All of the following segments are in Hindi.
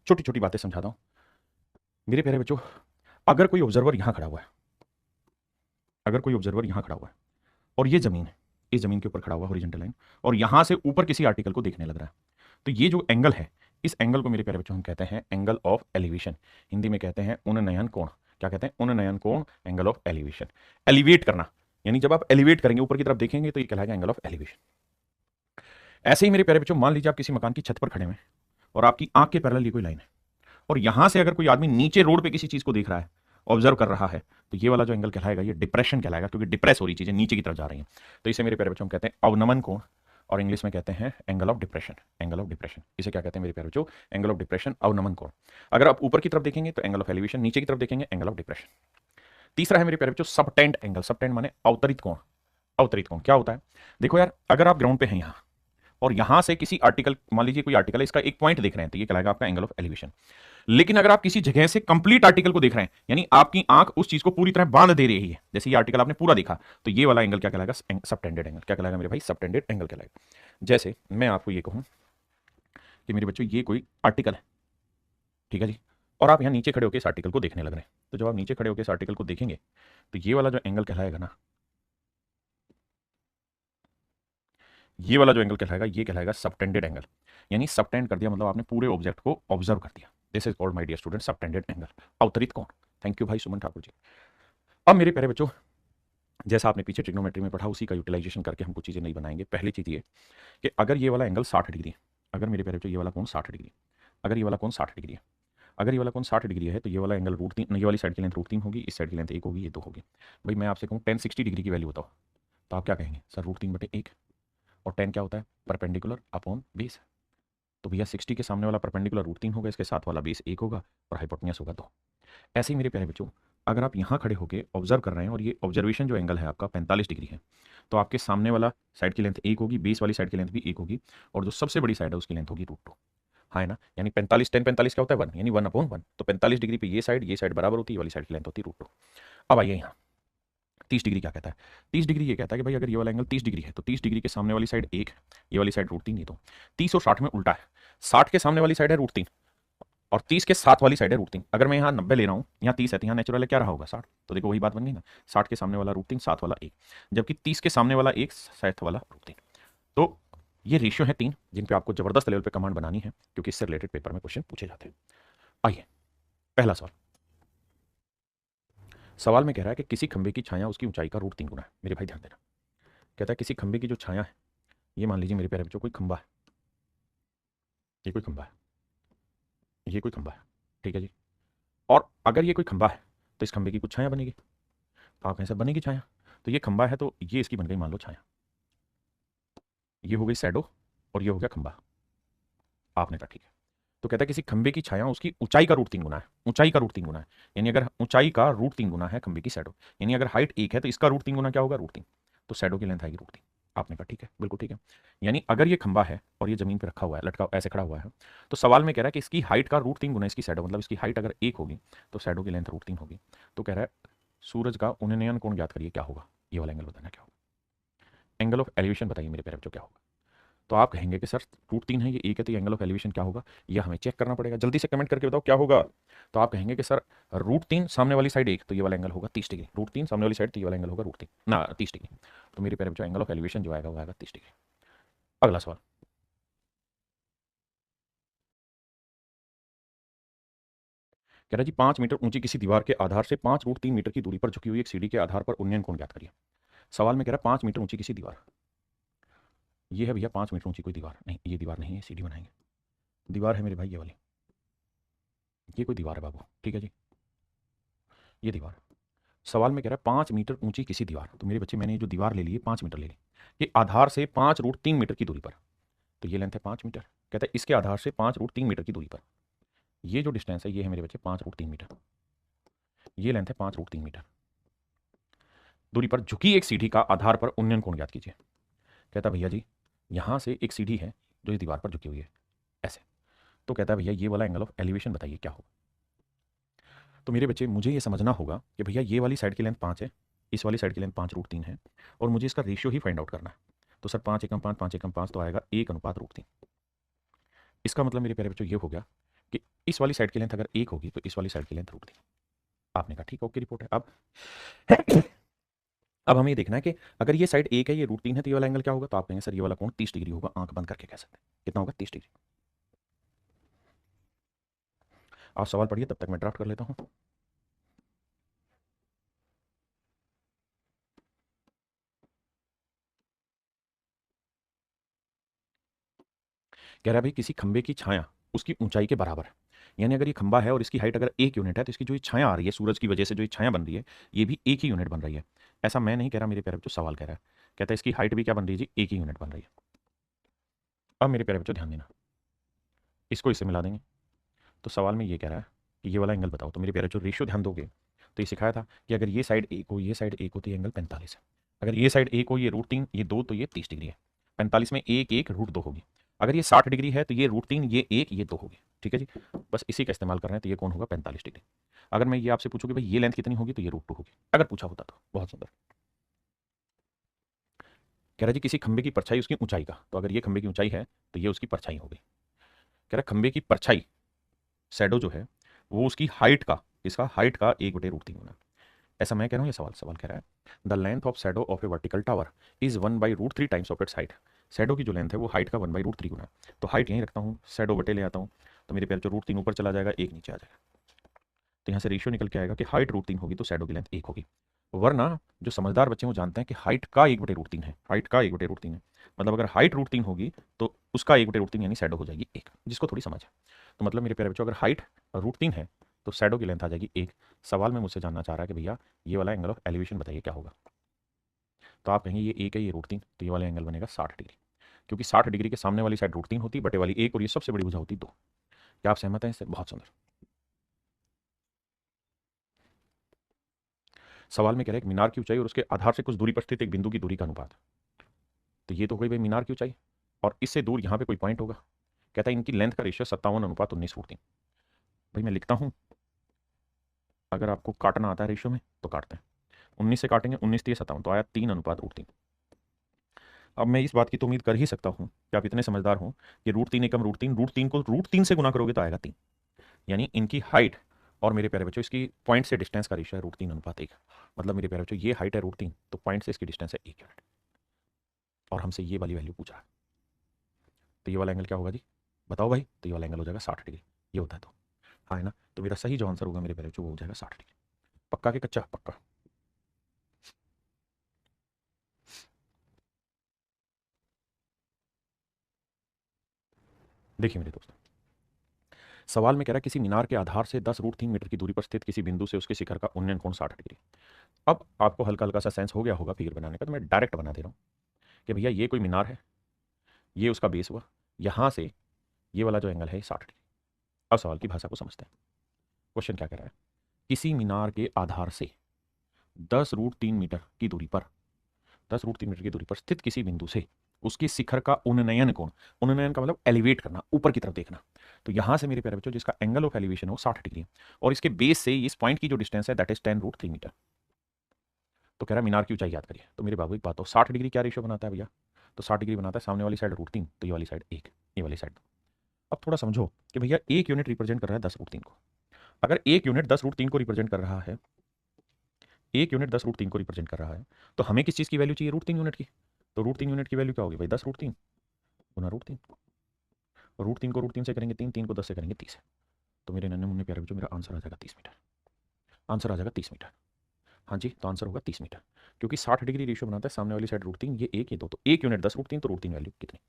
छोटी छोटी बातें समझाता हूं मेरे प्यारे बच्चों। अगर कोई ऑब्जर्वर यहां खड़ा हुआ है, अगर कोई ऑब्जर्वर यहां खड़ा हुआ है और ये जमीन है, इस जमीन के ऊपर खड़ा हुआ हॉरिजॉन्टल लाइन, और यहां से ऊपर किसी आर्टिकल को देखने लग रहा है, तो ये जो एंगल है, इस एंगल को मेरे प्यारे बच्चों हम कहते हैं एंगल ऑफ एलिवेशन। हिंदी में कहते हैं उन्नयन कोण। क्या कहते हैं? उन्नयन कोण, एंगल ऑफ एलिवेशन। एलिवेट करना, यानी जब आप एलिवेट करेंगे, ऊपर की तरफ देखेंगे, तो ये कहलाएगा एंगल ऑफ एलिवेशन। ऐसे ही मेरे प्यारे बच्चों, मान लीजिए आप किसी मकान की छत पर खड़े हुए हैं और आपकी आंख के पैरेलल ये कोई लाइन है, और यहां से अगर कोई आदमी नीचे रोड पे किसी चीज को देख रहा है, ऑब्जर्व कर रहा है, तो ये वाला जो एंगल कहलाएगा, ये डिप्रेशन कहलाएगा, क्योंकि डिप्रेस हो रही चीजें नीचे की तरफ जा रही हैं। तो इसे मेरे प्यारे बच्चों हम कहते हैं अवनमन कोण, और इंग्लिश में कहते हैं angle of depression. Angle of depression, इसे क्या कहते हैं मेरे प्यारे बच्चों? एंगल ऑफ डिप्रेशन, अवनमन कोण। अगर आप ऊपर की तरफ देखेंगे तो एंगल ऑफ एलिवेशन, नीचे की तरफ देखेंगे एंगल ऑफ डिप्रेशन। तीसरा है मेरे प्यारे बच्चों सबटेंड एंगल। सबटेंड माने अवतरित कोण। अवतरित कोण क्या होता है? देखो यार, अगर आप ग्राउंड पे हैं यहां, और यहां से किसी आर्टिकल, मान लीजिए कोई आर्टिकल है, इसका एक पॉइंट देख रहे हैं, तो ये कहलाएगा आपका एंगल ऑफ एलिवेशन। लेकिन अगर आप किसी जगह से कंप्लीट आर्टिकल को देख रहे हैं, यानी आपकी आंख उस चीज को पूरी तरह बांध दे रही है, जैसे ये आर्टिकल आपने पूरा देखा, तो ये वाला एंगल क्या कहलाएगा? Subtended angle. क्या कहलाएगा मेरे भाई? सबटेंडेड एंगल कहलाएगा। जैसे मैं आपको ये कहूं कि मेरे बच्चों ये कोई आर्टिकल है, ठीक है जी, और आप यहां नीचे खड़े होकर इस आर्टिकल को देखने लग रहे हैं, तो जब आप नीचे खड़े होकर इस आर्टिकल को देखेंगे, तो ये वाला जो एंगल कहलाएगा ना, ये वाला जो एंगल कहलाएगा, ये कहलाएगा सबटेंडेड एंगल। यानी सबटेंड कर दिया मतलब आपने पूरे ऑब्जेक्ट को ऑब्जर्व कर दिया। This is called my dear student subtended angle, अवतरित कोण। थैंक यू भाई सुमन ठाकुर जी। अब मेरे प्यारे बच्चों, जैसा आपने पीछे ट्रिग्नोमेट्री में पढ़ा, उसी का यूटिलाइजेशन करके हम कुछ चीजें नहीं बनाएंगे। पहली चीज ये कि अगर ये वाला एंगल 60 डिग्री है, अगर मेरे प्यारे बच्चों ये वाला कोण 60 डिग्री, अगर ये वाला कोण 60 डिग्री है, अगर ये वाला कोण 60 डिग्री है, तो ये वाला एंगल √3, ये वाली साइड की लेंथ √3 होगी, इस साइड की लेंथ 1 होगी, ये 2 होगी। भाई मैं आपसे कहूँ 1060 डिग्री की वैल्यू बताओ, तो आप क्या कहेंगे? सर √3/1, और 10 क्या होता है? Perpendicular upon base. तो भैया 60 के सामने वाला परपेंडिकुलर √3 होगा, इसके साथ वाला बेस 1 होगा, और हाइपोटेन्यूज होगा 2। ऐसे ही मेरे प्यारे बच्चों, अगर आप यहाँ खड़े होकर ऑब्जर्व कर रहे हैं, और ये ऑब्जर्वेशन जो एंगल है आपका 45 डिग्री है, तो आपके सामने वाला साइड की लेंथ 1 होगी, बेस वाली साइड की लेंथ भी 1 होगी, और जो सबसे बड़ी साइड है उसकी लेंथ होगी √2। हाँ है ना? यानी 45, 10 45 क्या होता है? 1, यानी 1/1। तो 45 डिग्री पे ये साइड बराबर होती है, ये वाली साइड की लेंथ होती है √2। अब आइए यहाँ 30 डिग्री क्या कहता है? 30 डिग्री ये कहता है कि भाई अगर ये वाला एंगल 30 डिग्री है, तो 30 डिग्री के सामने वाली साइड 1, ये वाली साइड √3, ये तो 30 और 60 में उल्टा है। 60 के सामने वाली साइड है √3, और 30 के साथ वाली साइड है √3। अगर मैं यहाँ 90 ले रहा हूँ, यहाँ 30 है, तो यहाँ नेचुरल है क्या रहा होगा? 60। तो देखो वही बात बन गई ना, 60 के सामने वाला √3, साथ वाला 1, जबकि 30 के सामने वाला 1, साथ वाला √3। तो ये रेशियो है 3, जिन पे आपको जबरदस्त लेवल पे कमांड बनानी है, क्योंकि इससे रिलेटेड पेपर में क्वेश्चन पूछे जाते हैं। आइए पहला सवाल। सवाल में कह रहा है कि किसी खंबे की छाया उसकी ऊंचाई का √3 गुना है। मेरे भाई ध्यान देना, कहता है किसी खंबे की जो छाया है, ये मान लीजिए मेरे प्यारे बच्चों कोई खंबा है, ये कोई खंबा है, ये कोई खंबा है, ठीक है जी। और अगर ये कोई खंबा है, तो इस खंबे की कुछ छाया बनेगी। तो आप कहें सर बनेगी छाया, तो ये खंबा है, तो ये इसकी बन गई मान लो छाया, ये हो गई शैडो, और ये हो गया खंबा। आपने कहा ठीक है। तो कहता है किसी खंबे की छाया उसकी ऊंचाई का √3 गुना है, ऊंचाई का √3 गुना है। यानी अगर ऊंचाई का √3 गुना है खंबे की शैडो, यानी अगर हाइट 1 है, तो इसका √3 गुना क्या होगा? √3। तो शैडो की लेंथ आएगी √3। आपने कहा ठीक है, बिल्कुल ठीक है। यानी अगर ये खंबा है और ये जमीन पे रखा हुआ है, लटका ऐसे खड़ा हुआ है, तो सवाल में कह रहा है कि इसकी हाइट का √3 गुना इसकी शैडो, मतलब इसकी हाइट अगर 1 होगी, तो शैडो की लेंथ √3 होगी। तो कह रहा है सूरज का उन्नयन कोण ज्ञात करिए, क्या होगा? ये वाला एंगल बताना क्या होगा? एंगल ऑफ एलिवेशन बताइए मेरे प्यारे बच्चों क्या होगा? तो आप कहेंगे कि सर √3 है, ये 1 है, तो ये एंगल ऑफ एलिवेशन क्या होगा? ये हमें चेक करना पड़ेगा। जल्दी से कमेंट करके बताओ क्या होगा? तो आप कहेंगे कि सर √3 सामने वाली साइड 1, तो ये वाला एंगल होगा 30 डिग्री। √3 सामने वाली साइड, तो ये वाला एंगल होगा √3 ना 30 डिग्री। तो मेरे प्यारे बच्चों एंगल ऑफ एलिवेशन जो आएगा वो आएगा 30 डिग्री। अगला सवाल। कह रहा है जी 5 मीटर ऊंची किसी दीवार के आधार से 5 √3 मीटर की दूरी पर झुकी हुई एक सीढ़ी के आधार पर उन्नयन कोण ज्ञात करिए। सवाल में कह रहा है 5 मीटर ऊंची किसी दीवार, ये है भैया 5 मीटर ऊंची कोई दीवार नहीं, ये दीवार नहीं है, सीढ़ी बनाएंगे। दीवार है मेरे भाई ये वाली, ये कोई दीवार है बाबू, ठीक है जी, ये दीवार। सवाल में कह रहा है 5 मीटर ऊंची किसी दीवार, तो मेरे बच्चे मैंने ये जो दीवार ले ली है 5 मीटर ले ली, ये आधार से 5 √3 मीटर की दूरी पर, तो ये लेंथ है 5 मीटर। कहता है इसके आधार से 5 √3 मीटर की दूरी पर, ये जो डिस्टेंस है ये है मेरे बच्चे 5 √3 मीटर, ये लेंथ है 5 √3 मीटर दूरी पर झुकी एक सीढ़ी का आधार पर उन्नयन कोण ज्ञात कीजिए। कहता भैया जी यहां से एक सीढ़ी है जो इस दीवार पर झुकी हुई है ऐसे, तो कहता है भैया ये वाला एंगल ऑफ एलिवेशन बताइए क्या होगा? तो मेरे बच्चे मुझे ये समझना होगा कि भैया ये वाली साइड की लेंथ 5 है, इस वाली साइड की लेंथ 5 √3 है, और मुझे इसका रेशियो ही फाइंड आउट करना है। तो सर 5 एकम 5 तो आएगा 1 अनुपात √3। इसका मतलब मेरे प्यारे बच्चों ये हो गया कि इस वाली साइड की लेंथ अगर 1 होगी तो इस वाली साइड की लेंथ √3। आपने कहा ठीक, ओके रिपोर्ट है। अब हमें ये देखना है कि अगर ये साइड 1 है, ये √3 है, तो ये वाला एंगल क्या होगा? तो आप कहेंगे सर ये वाला कोण 30 डिग्री होगा। आंख बंद करके कह सकते हैं कितना होगा? 30 डिग्री। आप सवाल पढ़िए, तब तक मैं ड्राफ्ट कर लेता हूं। कह रहा है भाई किसी खंबे की छाया उसकी ऊंचाई के बराबर है। यानी अगर ये खंबा है और इसकी हाइट अगर 1 यूनिट है, तो इसकी जो ये छाया आ रही है सूरज की वजह से, जो ये छाया बन रही है, ये भी 1 ही यूनिट बन रही है। ऐसा मैं नहीं कह रहा, मेरे प्यारे बच्चों सवाल कह रहा है। कहता है इसकी हाइट भी क्या बन रही है जी? 1 ही यूनिट बन रही है। अब मेरे प्यारे बच्चों ध्यान देना, इसको इससे मिला देंगे। तो सवाल में ये कह रहा है कि ये वाला एंगल बताओ। तो मेरे प्यारे बच्चों रेशियो ध्यान दोगे तो ये सिखाया था कि अगर ये साइड 1 हो, ये साइड 1 हो, तो ये एंगल 45 है। अगर ये साइड 1 हो, ये √3, ये 2, तो ये 30 डिग्री है। 45 में 1 1 √2 होगी। अगर ये 60 डिग्री है तो ये √3, ये 1, ये 2 होगी। ठीक है जी, बस इसी का इस्तेमाल कर रहे हैं। तो ये कौन होगा? 45 डिग्री। अगर मैं ये आपसे पूछूं कि भाई ये लेंथ कितनी होगी, तो ये √2 होगी, अगर पूछा होता तो। बहुत सुंदर। कह रहा जी किसी खंबे की परछाई उसकी ऊंचाई का। तो अगर ये खंबे की ऊंचाई है तो ये उसकी परछाई होगी। कह रहा खंबे की परछाई शैडो जो है वो उसकी हाइट का, इसका हाइट का 1/√3 होना। ऐसा मैं कह रहा हूँ, ये सवाल सवाल कह रहा है the length of shadow of a vertical tower is 1/√3 times of its height. Shadow की जो लेंथ है वो हाइट का 1/√3 गुना। तो हाइट यहीं रखता हूँ, शैडो बटे ले आता हूँ, तो मेरे प्यार जो √3 ऊपर चला जाएगा, 1 नीचे आ जाएगा। तो यहाँ से रेशियो निकल के आएगा कि हाइट √3 होगी तो शैडो की लेंथ 1 होगी। वरना जो समझदार बच्चे वो जानते हैं कि हाइट का 1/√3 है, हाइट का 1/√3 है। मतलब अगर हाइट √3 होगी तो उसका 1/√3 यानी शैडो हो जाएगी 1, जिसको थोड़ी समझ है। तो मतलब मेरे प्यारे बच्चों अगर हाइट √3 है तो शैडो की लेंथ आ जाएगी 1। सवाल में मुझसे जानना चाह रहा है कि भैया ये वाला एंगल ऑफ एलिवेशन बताइए क्या होगा। तो आप कहेंगे ये 1 है, ये √3, तो ये वाला एंगल बनेगा 60 डिग्री। क्योंकि 60 डिग्री के सामने वाली साइड √3 होती, बटे वाली 1, और ये सबसे बड़ी भुजा होती 2। क्या आप सहमत हैं इससे? बहुत सुंदर। सवाल में कह रहे हैं मीनार की ऊंचाई और उसके आधार से कुछ दूरी पर स्थित एक बिंदु की दूरी का अनुपात। तो ये तो हो गई भाई मीनार की ऊंचाई, और इससे दूर यहाँ पे कोई पॉइंट होगा। कहता है इनकी लेंथ का रेशियो 57:19:3। भाई मैं लिखता हूँ, अगर आपको काटना आता है रेशियो में तो काटते हैं। 19 से काटेंगे, 19 3 57, तो आया 3:3। अब मैं इस बात की तो उम्मीद कर ही सकता हूँ कि आप इतने समझदार हों कि √3 एकम √3, √3 को √3 से गुना करोगे तो आएगा 3। यानी इनकी हाइट और मेरे प्यारे बच्चों इसकी पॉइंट से डिस्टेंस का रेशियो है √3:1। मतलब मेरे प्यारे बच्चों ये हाइट है √3, तो पॉइंट से इसकी डिस्टेंस है 1 यूनिट, और हमसे ये वाली वैल्यू पूछ रहा है। तो ये वाला एंगल क्या होगा जी? बताओ भाई। तो ये वाला एंगल हो जाएगा 60 डिग्री। ये होता है तो हाँ है ना। तो मेरा सही जो आंसर होगा मेरे प्यारे बच्चों वो हो जाएगा 60 डिग्री। पक्का कि कच्चा? पक्का। देखिए मेरे दोस्तों, सवाल में कह रहा है किसी मीनार के आधार से 10 √3 मीटर की दूरी पर स्थित किसी बिंदु से उसके शिखर का उन्नयन कोण 60 डिग्री। अब आपको हल्का हल्का सा सेंस हो गया होगा फिगर बनाने का, तो मैं डायरेक्ट बना दे रहा हूँ कि भैया ये कोई मीनार है, ये उसका बेस हुआ, यहाँ से ये वाला जो एंगल है 60 डिग्री। अब सवाल की भाषा को समझते हैं। क्वेश्चन क्या कह रहा है? किसी मीनार के आधार से 10 √3 मीटर की दूरी पर, 10 √3 मीटर की दूरी पर स्थित किसी बिंदु से उसके शिखर का उन्नयन कोण, उन्नयन का मतलब एलिवेट करना, ऊपर की तरफ देखना। तो यहां से मेरे प्यारे बच्चों जिसका एंगल ऑफ एलिवेशन हो 60 डिग्री, और इसके बेस से इस पॉइंट की जो डिस्टेंस है दैट इज 10 √3 मीटर। तो कह रहा है मीनार की ऊंचाई याद करिए। तो मेरे बाबू एक बात हो, 60 डिग्री क्या रेशियो बनाता है भैया? तो 60 डिग्री बनाता है सामने वाली साइड √3, तो ये वाली साइड 1, ये वाली साइड 2। अब थोड़ा समझो कि भैया 1 यूनिट रिप्रेजेंट कर रहा है 10 √3 को। अगर 1 यूनिट 10 √3 को रिप्रेजेंट कर रहा है, 1 यूनिट 10 √3 को रिप्रेजेंट कर रहा है, तो हमें किस चीज़ की वैल्यू चाहिए? √3 यूनिट की। तो √3 यूनिट की वैल्यू क्या होगी भाई? 10 √3 गुना √3। √3 को √3 से करेंगे 3, 3 को 10 से करेंगे 30। तो मेरे नन्हे मुन्ने प्यारे बच्चों मेरा आंसर आ जाएगा 30 मीटर। आंसर आ जाएगा 30 मीटर। हाँ जी, तो आंसर होगा 30 मीटर, क्योंकि 60 डिग्री रेशियो बनाता है सामने वाली साइड √3, ये 1 ये 2, तो 1 यूनिट 10 √3, तो √3 वैल्यू कितनी?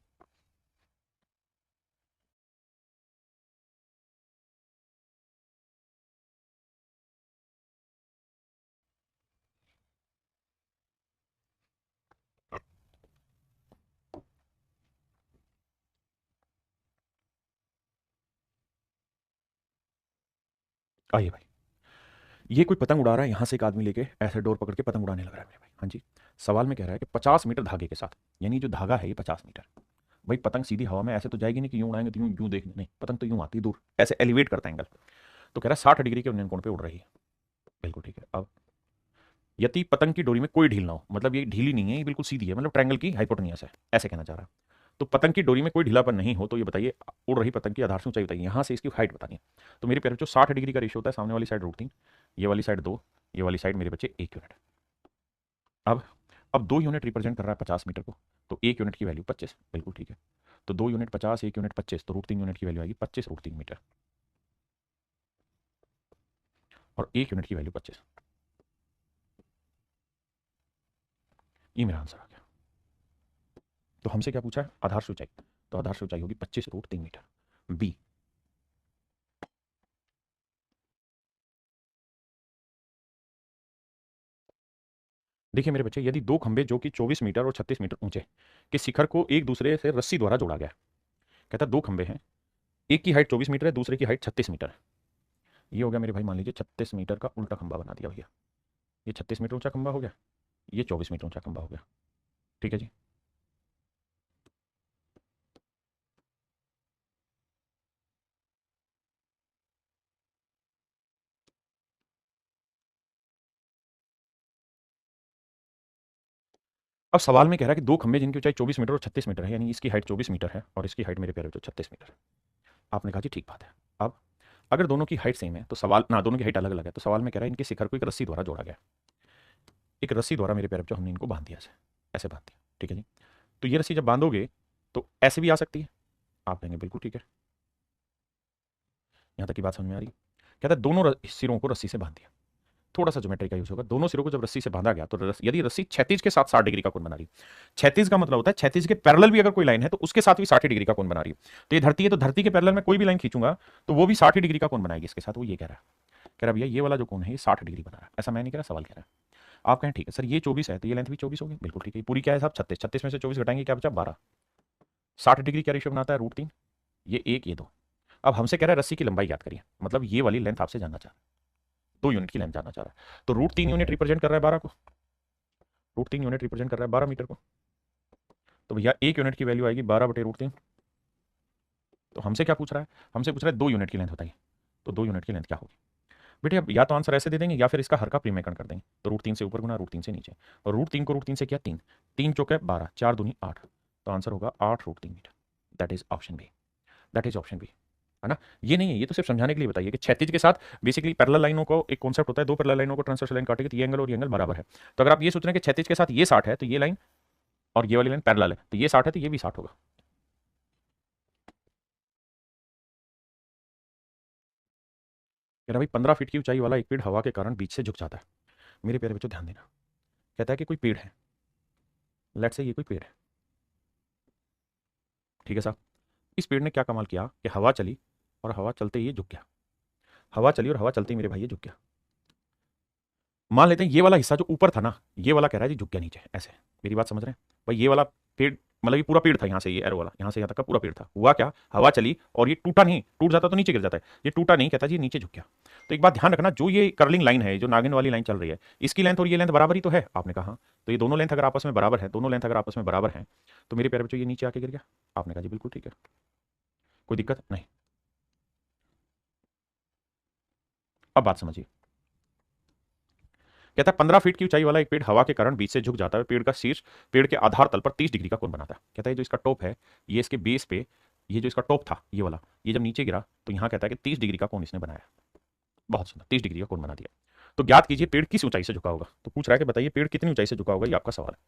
आइए भाई, ये कोई पतंग उड़ा रहा है, यहाँ से एक आदमी लेके ऐसे डोर पकड़ के पतंग उड़ाने लग रहा है मेरे भाई। हाँ जी, सवाल में कह रहा है कि 50 मीटर धागे के साथ, यानी जो धागा है ये 50 मीटर। भाई पतंग सीधी हवा में ऐसे तो जाएगी नहीं कि यूं उड़ाएंगे तो यूं यूं देखने, नहीं, पतंग तो यूं आती है दूर, ऐसे एलिवेट करता है एंगल। तो कह रहा है 60 डिग्री के उन्नयन कोण पे उड़ रही है। बिल्कुल ठीक है। अब यदि पतंग की डोरी में कोई ढील ना हो, मतलब ये ढीली नहीं है, ये बिल्कुल सीधी है, मतलब ट्रायंगल की हाइपोटेन्यूस है, ऐसे कहना चाह रहा है। तो पतंग की डोरी में कोई ढीलापन नहीं हो तो ये बताइए उड़ रही पतंग की आधार से ऊंचाई बताइए, यहाँ से इसकी हाइट बतानी है। तो मेरे प्यारे बच्चों 60 डिग्री का रेशियो होता है, सामने वाली साइड √3, ये वाली साइड 2, ये वाली साइड मेरे बच्चे 1 यूनिट। अब अब 2 यूनिट रिप्रेजेंट कर रहा है 50 मीटर को, तो 1 यूनिट की वैल्यू 25, बिल्कुल ठीक है। तो 2 यूनिट 50, 1 यूनिट 25, तो √3 यूनिट की वैल्यू आएगी 25 √3 मीटर, और 1 यूनिट की वैल्यू 25। ये मेरा आंसर आ गया। तो हमसे क्या पूछा है, आधार से ऊंचाई, तो आधार से ऊंचाई होगी 25 √3 मीटर, बी। देखिए मेरे बच्चे, यदि दो खंभे जो कि 24 मीटर और 36 मीटर ऊंचे के शिखर को एक दूसरे से रस्सी द्वारा जोड़ा गया, कहता है दो खंभे हैं, एक की हाइट 24 मीटर है, दूसरे की हाइट 36 मीटर है। ये हो गया मेरे भाई, मान लीजिए 36 मीटर का उल्टा खंभा बना दिया भैया, ये 36 मीटर ऊंचा खंभा हो गया, ये 24 मीटर ऊंचा खंभा हो गया, ठीक है जी। अब सवाल में कह रहा है कि दो खंभे जिनकी ऊंचाई 24 मीटर और 36 मीटर है, यानी इसकी हाइट 24 मीटर है और इसकी हाइट मेरे प्यारे बच्चों 36 मीटर है। आपने कहा जी ठीक बात है। अब अगर दोनों की हाइट सेम है तो सवाल ना, दोनों की हाइट अलग अलग है, तो सवाल में कह रहा है इनके शिखर को एक रस्सी द्वारा जोड़ा गया, एक रस्सी द्वारा मेरे प्यारे बच्चों हमने इनको बांध दिया, ऐसे ऐसे बांध दिया, ठीक है जी। तो ये रस्सी जब बांधोगे तो ऐसे भी आ सकती है, आप कहेंगे बिल्कुल ठीक है, यहाँ तक की बात समझ में आ रही है। कहता है दोनों सिरों को रस्सी से बांध दिया, थोड़ा सा ज्योमेट्री का यूज होगा, दोनों सिरों को जब रस्सी से बांधा गया तो यदि रस्सी क्षैतिज के साथ 60 डिग्री का कोण बना रही है, क्षैतिज का मतलब होता है क्षैतिज के पैरेलल भी अगर कोई लाइन है तो उसके साथ भी 60 डिग्री का कोण बना रही है। तो ये धरती है, तो धरती के पैरेलल में कोई भी लाइन खींचूंगा तो वो भी 60 डिग्री का कोण बनाएगी इसके साथ, वो ये कह रहा है। कह रहा भैया ये वाला जो कोण है ये 60 डिग्री बना रहा है, ऐसा मैं नहीं कह रहा, सवाल कह रहा है। आप कहें ठीक है सर ये 24 है तो ये लेंथ भी 24 होगी, बिल्कुल ठीक है। पूरी क्या है साहब 36, 36 में से 24 घटाएंगे क्या बचा 12, 60 डिग्री क्या रेशियो बनाता है √3, ये 1 ये 2। अब हमसे कह रहा है रस्सी की लंबाई याद करिए, मतलब ये वाली लेंथ आपसे जानना चाह रहा है, 2 यूनिट की लेंथ जानना चाह रहा है, तो √3 यूनिट रिप्रेजेंट कर रहा है 12 को, √3 यूनिट रिप्रेजेंट कर रहा है 12 मीटर को, तो भैया 1 यूनिट की वैल्यू आएगी 12/√3। तो हमसे क्या पूछ रहा है, हमसे पूछ रहा है 2 यूनिट की लेंथ बताइए, तो 2 यूनिट की लेंथ क्या होगी बेटे। अब या तो आंसर ऐसे दे देंगे या फिर इसका हर का प्रीमेकरण कर देंगे, तो √3 से ऊपर गुना √3 से नीचे, और √3 को √3 से किया 3, 3 चौके 12, 4 दूनी 8, तो आंसर होगा 8 √3 metre. That is option B, that is option B, है ना। ये नहीं है, ये तो सिर्फ समझाने के लिए बताइए कि क्षैतिज के साथ बेसिकली पैरेलल लाइनों को एक कॉन्सेप्ट होता है, दो पैरेलल लाइनों को ट्रांसवर्सल लाइन काटेगी तो ये एंगल और ये एंगल बराबर है। तो अगर आप ये सोच रहे हैं कि क्षैतिज के साथ ये 60 है तो ये लाइन और ये वाली लाइन पैरेलल है, तो ये 60 है तो ये भी 60 होगा। कह रहा भाई 15 फीट की ऊंचाई वाला एक पेड़ हवा के कारण बीच से झुक जाता है। मेरे प्यारे बच्चों ध्यान देना, कहता है कि कोई पेड़ है, लेट्स से ये कोई पेड़ है, ठीक है साहब। इस पेड़ ने क्या कमाल किया कि हवा चली और हवा चलते ही ये झुक गया, हवा चली और हवा चलते ही मेरे भाई ये झुक गया। मान लेते हैं ये वाला हिस्सा जो ऊपर था ना, ये वाला कह रहा है जी झुक गया नीचे, ऐसे मेरी बात समझ रहे हैं भाई। ये वाला पेड़ मतलब ये पूरा पेड़ था, यहाँ से ये एरो वाला यहाँ से यहाँ तक का पूरा पेड़ था, हुआ क्या हवा चली और ये टूटा नहीं, टूट जाता तो नीचे गिर जाता है, ये टूटा नहीं, कहता जी ये नीचे झुक गया। तो एक बात ध्यान रखना, जो ये कर्लिंग लाइन है, जो नागिन वाली लाइन चल रही है, इसकी लेंथ और ये लेंथ बराबर ही तो है, आपने कहा। तो ये दोनों लेंथ अगर आपस में बराबर है, दोनों लेंथ अगर आपस में बराबर है, तो मेरे प्यारे बच्चों ये नीचे आके गिर गया। आपने कहा जी बिल्कुल ठीक है, कोई दिक्कत नहीं। अब बात समझिए, कहता है 15 फीट की ऊंचाई वाला एक पेड़ हवा के कारण बीच से झुक जाता है, पेड़ का शीर्ष पेड़ के आधार तल पर 30 डिग्री का कोण बनाता है। कहता है जो इसका टॉप है, ये इसके बेस पे, ये जो इसका टॉप था ये वाला, ये जब नीचे गिरा तो यहाँ कहता है कि 30 डिग्री का कोण इसने बनाया। बहुत सुंदर, 30 डिग्री का कोण बना दिया। तो ज्ञात कीजिए पेड़ किस ऊंचाई से झुका होगा, तो पूछ रहा है कि बताइए पेड़ कितनी ऊंचाई से झुका होगा, ये आपका सवाल है।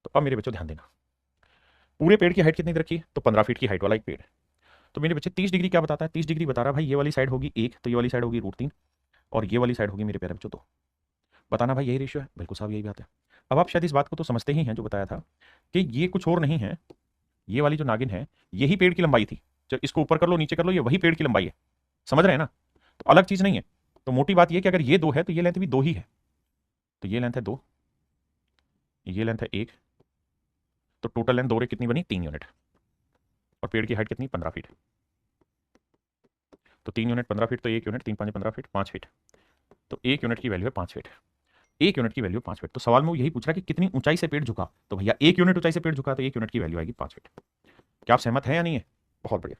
तो अब मेरे बच्चों ध्यान देना, पूरे पेड़ की हाइट कितनी रखी है, तो 15 फीट की हाइट वाला एक पेड़ है। तो मेरे बच्चे 30 डिग्री क्या बताता है, 30 डिग्री बता रहा है भाई ये वाली साइड होगी 1, तो ये वाली साइड होगी √3, और ये वाली साइड होगी मेरे प्यारे बच्चों 2। बताना भाई यही रेशियो है, बिल्कुल साहब यही बात है। अब आप शायद इस बात को तो समझते ही हैं जो बताया था कि ये कुछ और नहीं है, ये वाली जो नागिन है यही पेड़ की लंबाई थी, जब इसको ऊपर कर लो नीचे कर लो ये वही पेड़ की लंबाई है, समझ रहे हैं ना। तो अलग चीज नहीं है। तो मोटी बात ये कि अगर ये 2 है तो ये लेंथ भी 2 ही है, तो ये लेंथ है 2, ये लेंथ है 1, तो टोटल लेंथ 2 रे कितनी बनी 3 यूनिट, और पेड़ की हाइट कितनी 15 फीट, तो 3 यूनिट 15 फीट, तो 1 यूनिट 3 5 15 फीट 5 फीट, तो 1 यूनिट की वैल्यू है 5 फीट, 1 यूनिट की वैल्यू 5 फीट। तो सवाल में वो यही पूछ रहा है कि कितनी ऊंचाई से पेड़ झुका, तो भैया 1 यूनिट ऊंचाई से पेड़ झुका तो 1 यूनिट की वैल्यू आएगी 5 फीट। क्या आप सहमत हैं या नहीं है? बहुत बढ़िया।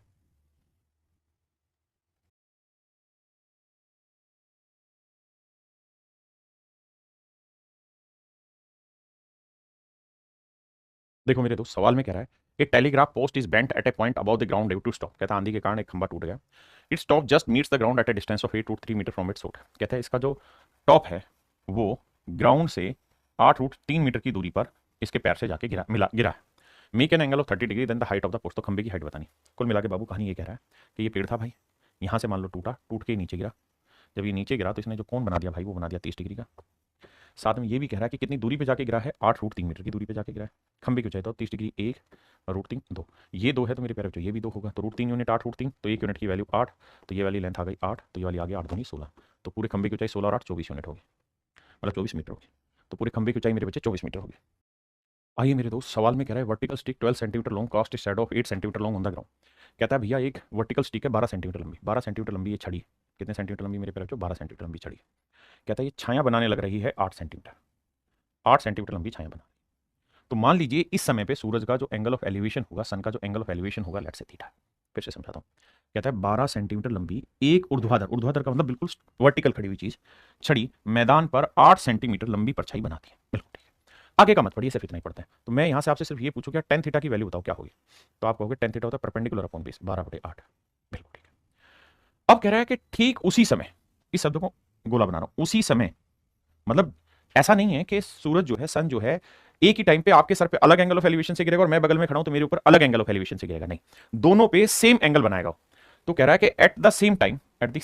देखो मेरे दोस्त, सवाल में कह रहा है कि telegraph post is bent at a point about the ground due to stop. कहता है आंधी के कारण एक खंभा टूट गया। Its top just meets the ground at a distance of 8 root 3 metre from its root. कहता है इसका जो टॉप है वो ग्राउंड से 8 रूट 3 मीटर की दूरी पर इसके पैर से जाके गिरा है। Make an angle of 30 degree then the height of the post. तो खंबे की हाइट बतानी। कुल मिला के बाबू कहानी ये कह रहा है कि ये पेड़ था भाई, यहाँ से मान लो टूटा, टूट के नीचे गिरा। जब ये नीचे गिरा तो इसने जो कोण बना दिया भाई वो बना दिया 30 डिग्री का। साथ में ये भी कह रहा है कि कितनी दूरी पे जाके गिरा है, 8 रूट 3 मीटर की दूरी पे जाके गिरा है। खंबे क्यों चाहिए तो 30 डिग्री 1 और रूट 3 2, ये 2 है तो मेरे पैर ये भी 2 होगा। तो रूट 3 यूनिट 8 रूट 3, तो 1 यूनिट की वैल्यू 8, तो ये वाली लेंथ आ गई 8, तो ये वाली आ गई 8 दूनी 16। तो पूरे खंबे की ऊंचाई 16 और 8 24 यूनिट होगी, मतलब 24 मीटर होगी। तो पूरे खंबे की ऊंचाई मेरे बच्चे 24 मीटर होगी। आइए मेरे दोस्त, सवाल में कह रहा है vertical stick 12 centimetre long cast shade of 8 centimetre long on the ground. कहता है भैया एक वर्टिकल स्टिक है 12 सेंटीमीटर लंबी, 12 सेंटीमीटर लंबी ये छड़ी। कितने सेंटीमीटर लंबी मेरे पैर बच्चों? 12 सेंटीमीटर लंबी छड़ी। कहता है ये छाया बनाने लग रही है 8 सेंटीमीटर, 8 सेंटीमीटर लंबी छाया बना। तो मान लीजिए इस समय पे सूरज का जो एंगल ऑफ एलिवेशन होगा, सन का जो एंगल ऑफ एलिवेशन होगा, लेट्स से थीटा। फिर से समझाता हूँ। कहता है 12 सेंटीमीटर लंबी एक ऊर्ध्वाधर, ऊर्ध्वाधर का मतलब बिल्कुल वर्टिकल खड़ी हुई चीज, छड़ी मैदान पर 8 सेंटीमीटर लंबी परछाई बनाती है। बिल्कुल ठीक है। आगे का मत पढ़िए, सिर्फ इतना ही पढ़ते हैं। तो मैं यहां से आपसे सिर्फ ये पूछूं क्या टेन थीटा की वैल्यू बताओ क्या होगी। तो आप कहोगे टेन थीटा होता है परपेंडिकुलर अपॉन बेस 12/8। बिल्कुल ठीक है। अब कह रहा है कि ठीक उसी समय, इस शब्द को गोला बना रहा हूं, उसी समय मतलब ऐसा नहीं है कि सूरज जो है, सन जो है, एक ही टाइम पे आपके सर पे अलग एंगल ऑफ एलिवेशन से गिरेगा और मैं बगल में खड़ा हूं तो मेरे ऊपर अलग एंगल ऑफ एलिवेशन से गिरेगा। नहीं, दोनों पे सेम एंगल बनाएगा। तो कह रहा है कि एट द सेम टाइम, कहता है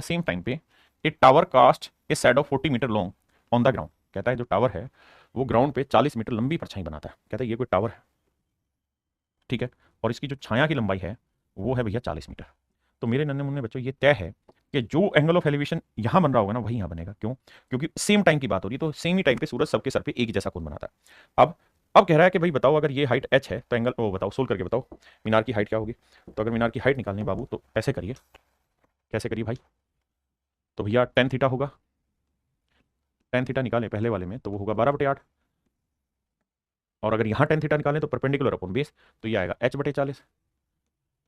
सेम टाइम पे a tower cast a shadow 40 metre long on the ground. कहता है जो टावर है वो ग्राउंड पे 40 मीटर लंबी परछाई बनाता है। कहता है ये कोई टावर है, ठीक है, और इसकी जो छाया की लंबाई है वो है भैया 40 मीटर। तो मेरे नन्हे मुन्ने बच्चों ये तय है कि जो एंगल ऑफ एलिवेशन यहां बन रहा होगा ना वही यहां बनेगा। क्यों? क्योंकि सेम टाइम की बात हो रही है, तो सेम ही टाइम पे सूरज सबके सर पे एक ही जैसा कोण बनाता है। अब कह रहा है कि भाई बताओ अगर ये हाइट h है तो एंगल वो बताओ, सोल्व करके बताओ मीनार की हाइट क्या होगी। तो अगर मीनार की हाइट निकालनी बाबू तो ऐसे करिए, कैसे करिए भाई, तो भैया टेन थीटा होगा, टेन थीटा निकालें पहले वाले में तो वो होगा 12/8। और अगर यहाँ टेन थीटा निकालें तो परपेंडिकुलर अपॉन बेस, तो ये आएगा h/40।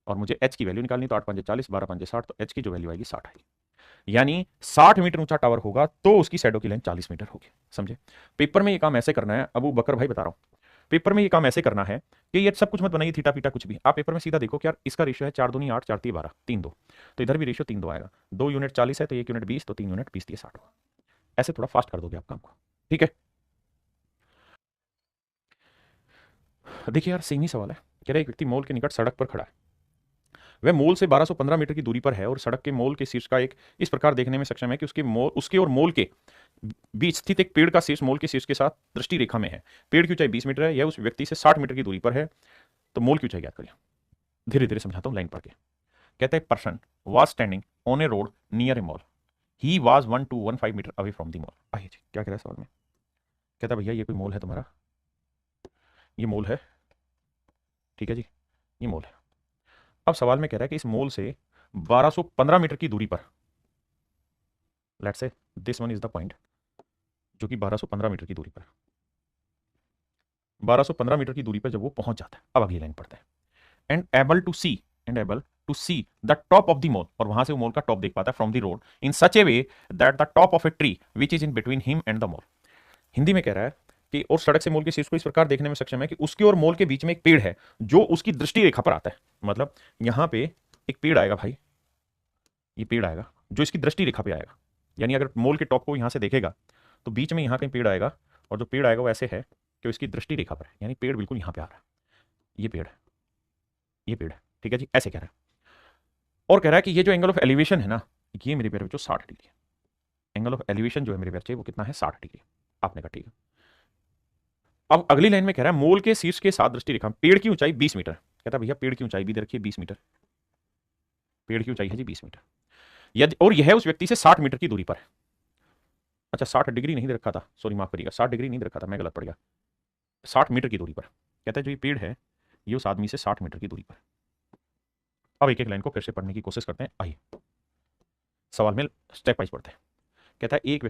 और मुझे h की वैल्यू निकालनी, तो 8 5 40, 12 5 60, तो h की जो वैल्यू आएगी 60 आएगी। यानी 60 मीटर ऊंचा टावर होगा तो उसकी शैडो की लेंथ 40 मीटर होगी। समझे? पेपर में ये काम ऐसे करना है, अबू बकर भाई बता रहा हूं, पेपर में ये काम ऐसे करना है कि ये सब कुछ मत बनाइए थीटा पीटा कुछ भी। आप पेपर में सीधा देखो कि यार इसका रेशियो है 4 दूनी 8, 4 3 12, 3 2, तो इधर भी रेशियो 3 2 आएगा। 2 यूनिट 40 है तो 1 यूनिट 20, तो 3 यूनिट 20 दिए 60 होगा। ऐसे थोड़ा फास्ट कर दोगे आप काम को, ठीक है। देखिए यार सेम ही सवाल है। कह रहे एक व्यक्ति मॉल के निकट सड़क पर खड़ा है, वह मोल से 1215 मीटर की दूरी पर है और सड़क के मोल के शीर्ष का एक इस प्रकार देखने में सक्षम है कि उसके और मोल के बीच स्थित एक पेड़ का शीर्ष मोल के शीर्ष के साथ दृष्टि रेखा में है। पेड़ की ऊंचाई 20 मीटर है, यह उस व्यक्ति से 60 मीटर की दूरी पर है। तो मोल की ऊंचाई ज्ञात करिए। धीरे धीरे समझाता हूं लाइन पढ़ के। कहता है person was standing on a road near a mall, he was 1 to 15 metre away from the mall. आइए जी क्या कह रहा है सवाल में। कहता भैया ये कोई मॉल है तुम्हारा, ये मॉल है, ठीक है जी, ये मॉल है। अब सवाल में कह रहा है कि इस मोल से 1215 मीटर की दूरी पर, let's say this one is the point, जो कि 1215 मीटर की दूरी पर, 1215 मीटर की दूरी पर जब वो पहुंच जाता है, अब अगली लाइन पढ़ते हैं। And able to see the top of the mall, और वहां से वो मॉल का टॉप देख पाता है from the road in such A way that the top of a tree which is in between him and the mall. Hindi में कह रहा है कि और सड़क से मॉल के शीर्ष को इस प्रकार देखने में सक्षम है कि उसके और मॉल के बीच में एक पेड़ है जो उसकी दृष्टि रेखा पर आता है। मतलब यहां पे एक पेड़ आएगा भाई, ये पेड़ आएगा जो इसकी दृष्टि रेखा पे आएगा। यानी अगर मॉल के टॉप को यहां से देखेगा तो बीच में यहां कहीं पेड़ आएगा, और जो पेड़ आएगा वो ऐसे है कि इसकी दृष्टि रेखा पर है, यानी पेड़ बिल्कुल यहां पे आ रहा है। ये पेड़ है, ये पेड़ है, ठीक है जी, ऐसे कह रहा है। और कह रहा है कि ये जो एंगल ऑफ एलिवेशन है ना, ये मेरे पैर जो 60 डिग्री है। एंगल ऑफ एलिवेशन जो है मेरे पैर वो कितना है? 60 डिग्री। आपने कहा ठीक है। अब अगली लाइन में कह रहा है मोल के शीर्ष के साथ दृष्टि रेखा, पेड़ की ऊंचाई 20 मीटर। कहता भैया पेड़ की ऊंचाई भी दे रखी है 20 मीटर, पेड़ की ऊंचाई है जी 20 मीटर, यदि और यह उस व्यक्ति से 60 मीटर की दूरी पर है। अच्छा 60 डिग्री नहीं दे रखा था, सॉरी माफ करिएगा, 60 डिग्री नहीं दे रखा था, मैं गलत पड़ गया, 60 मीटर की दूरी पर। कहता है जो ये पेड़ है ये उस आदमी से 60 मीटर की दूरी पर। अब एक एक लाइन को फिर से पढ़ने की कोशिश करते हैं। आइए सवाल में स्टेप वाइज पढ़ते हैं। कहता है एक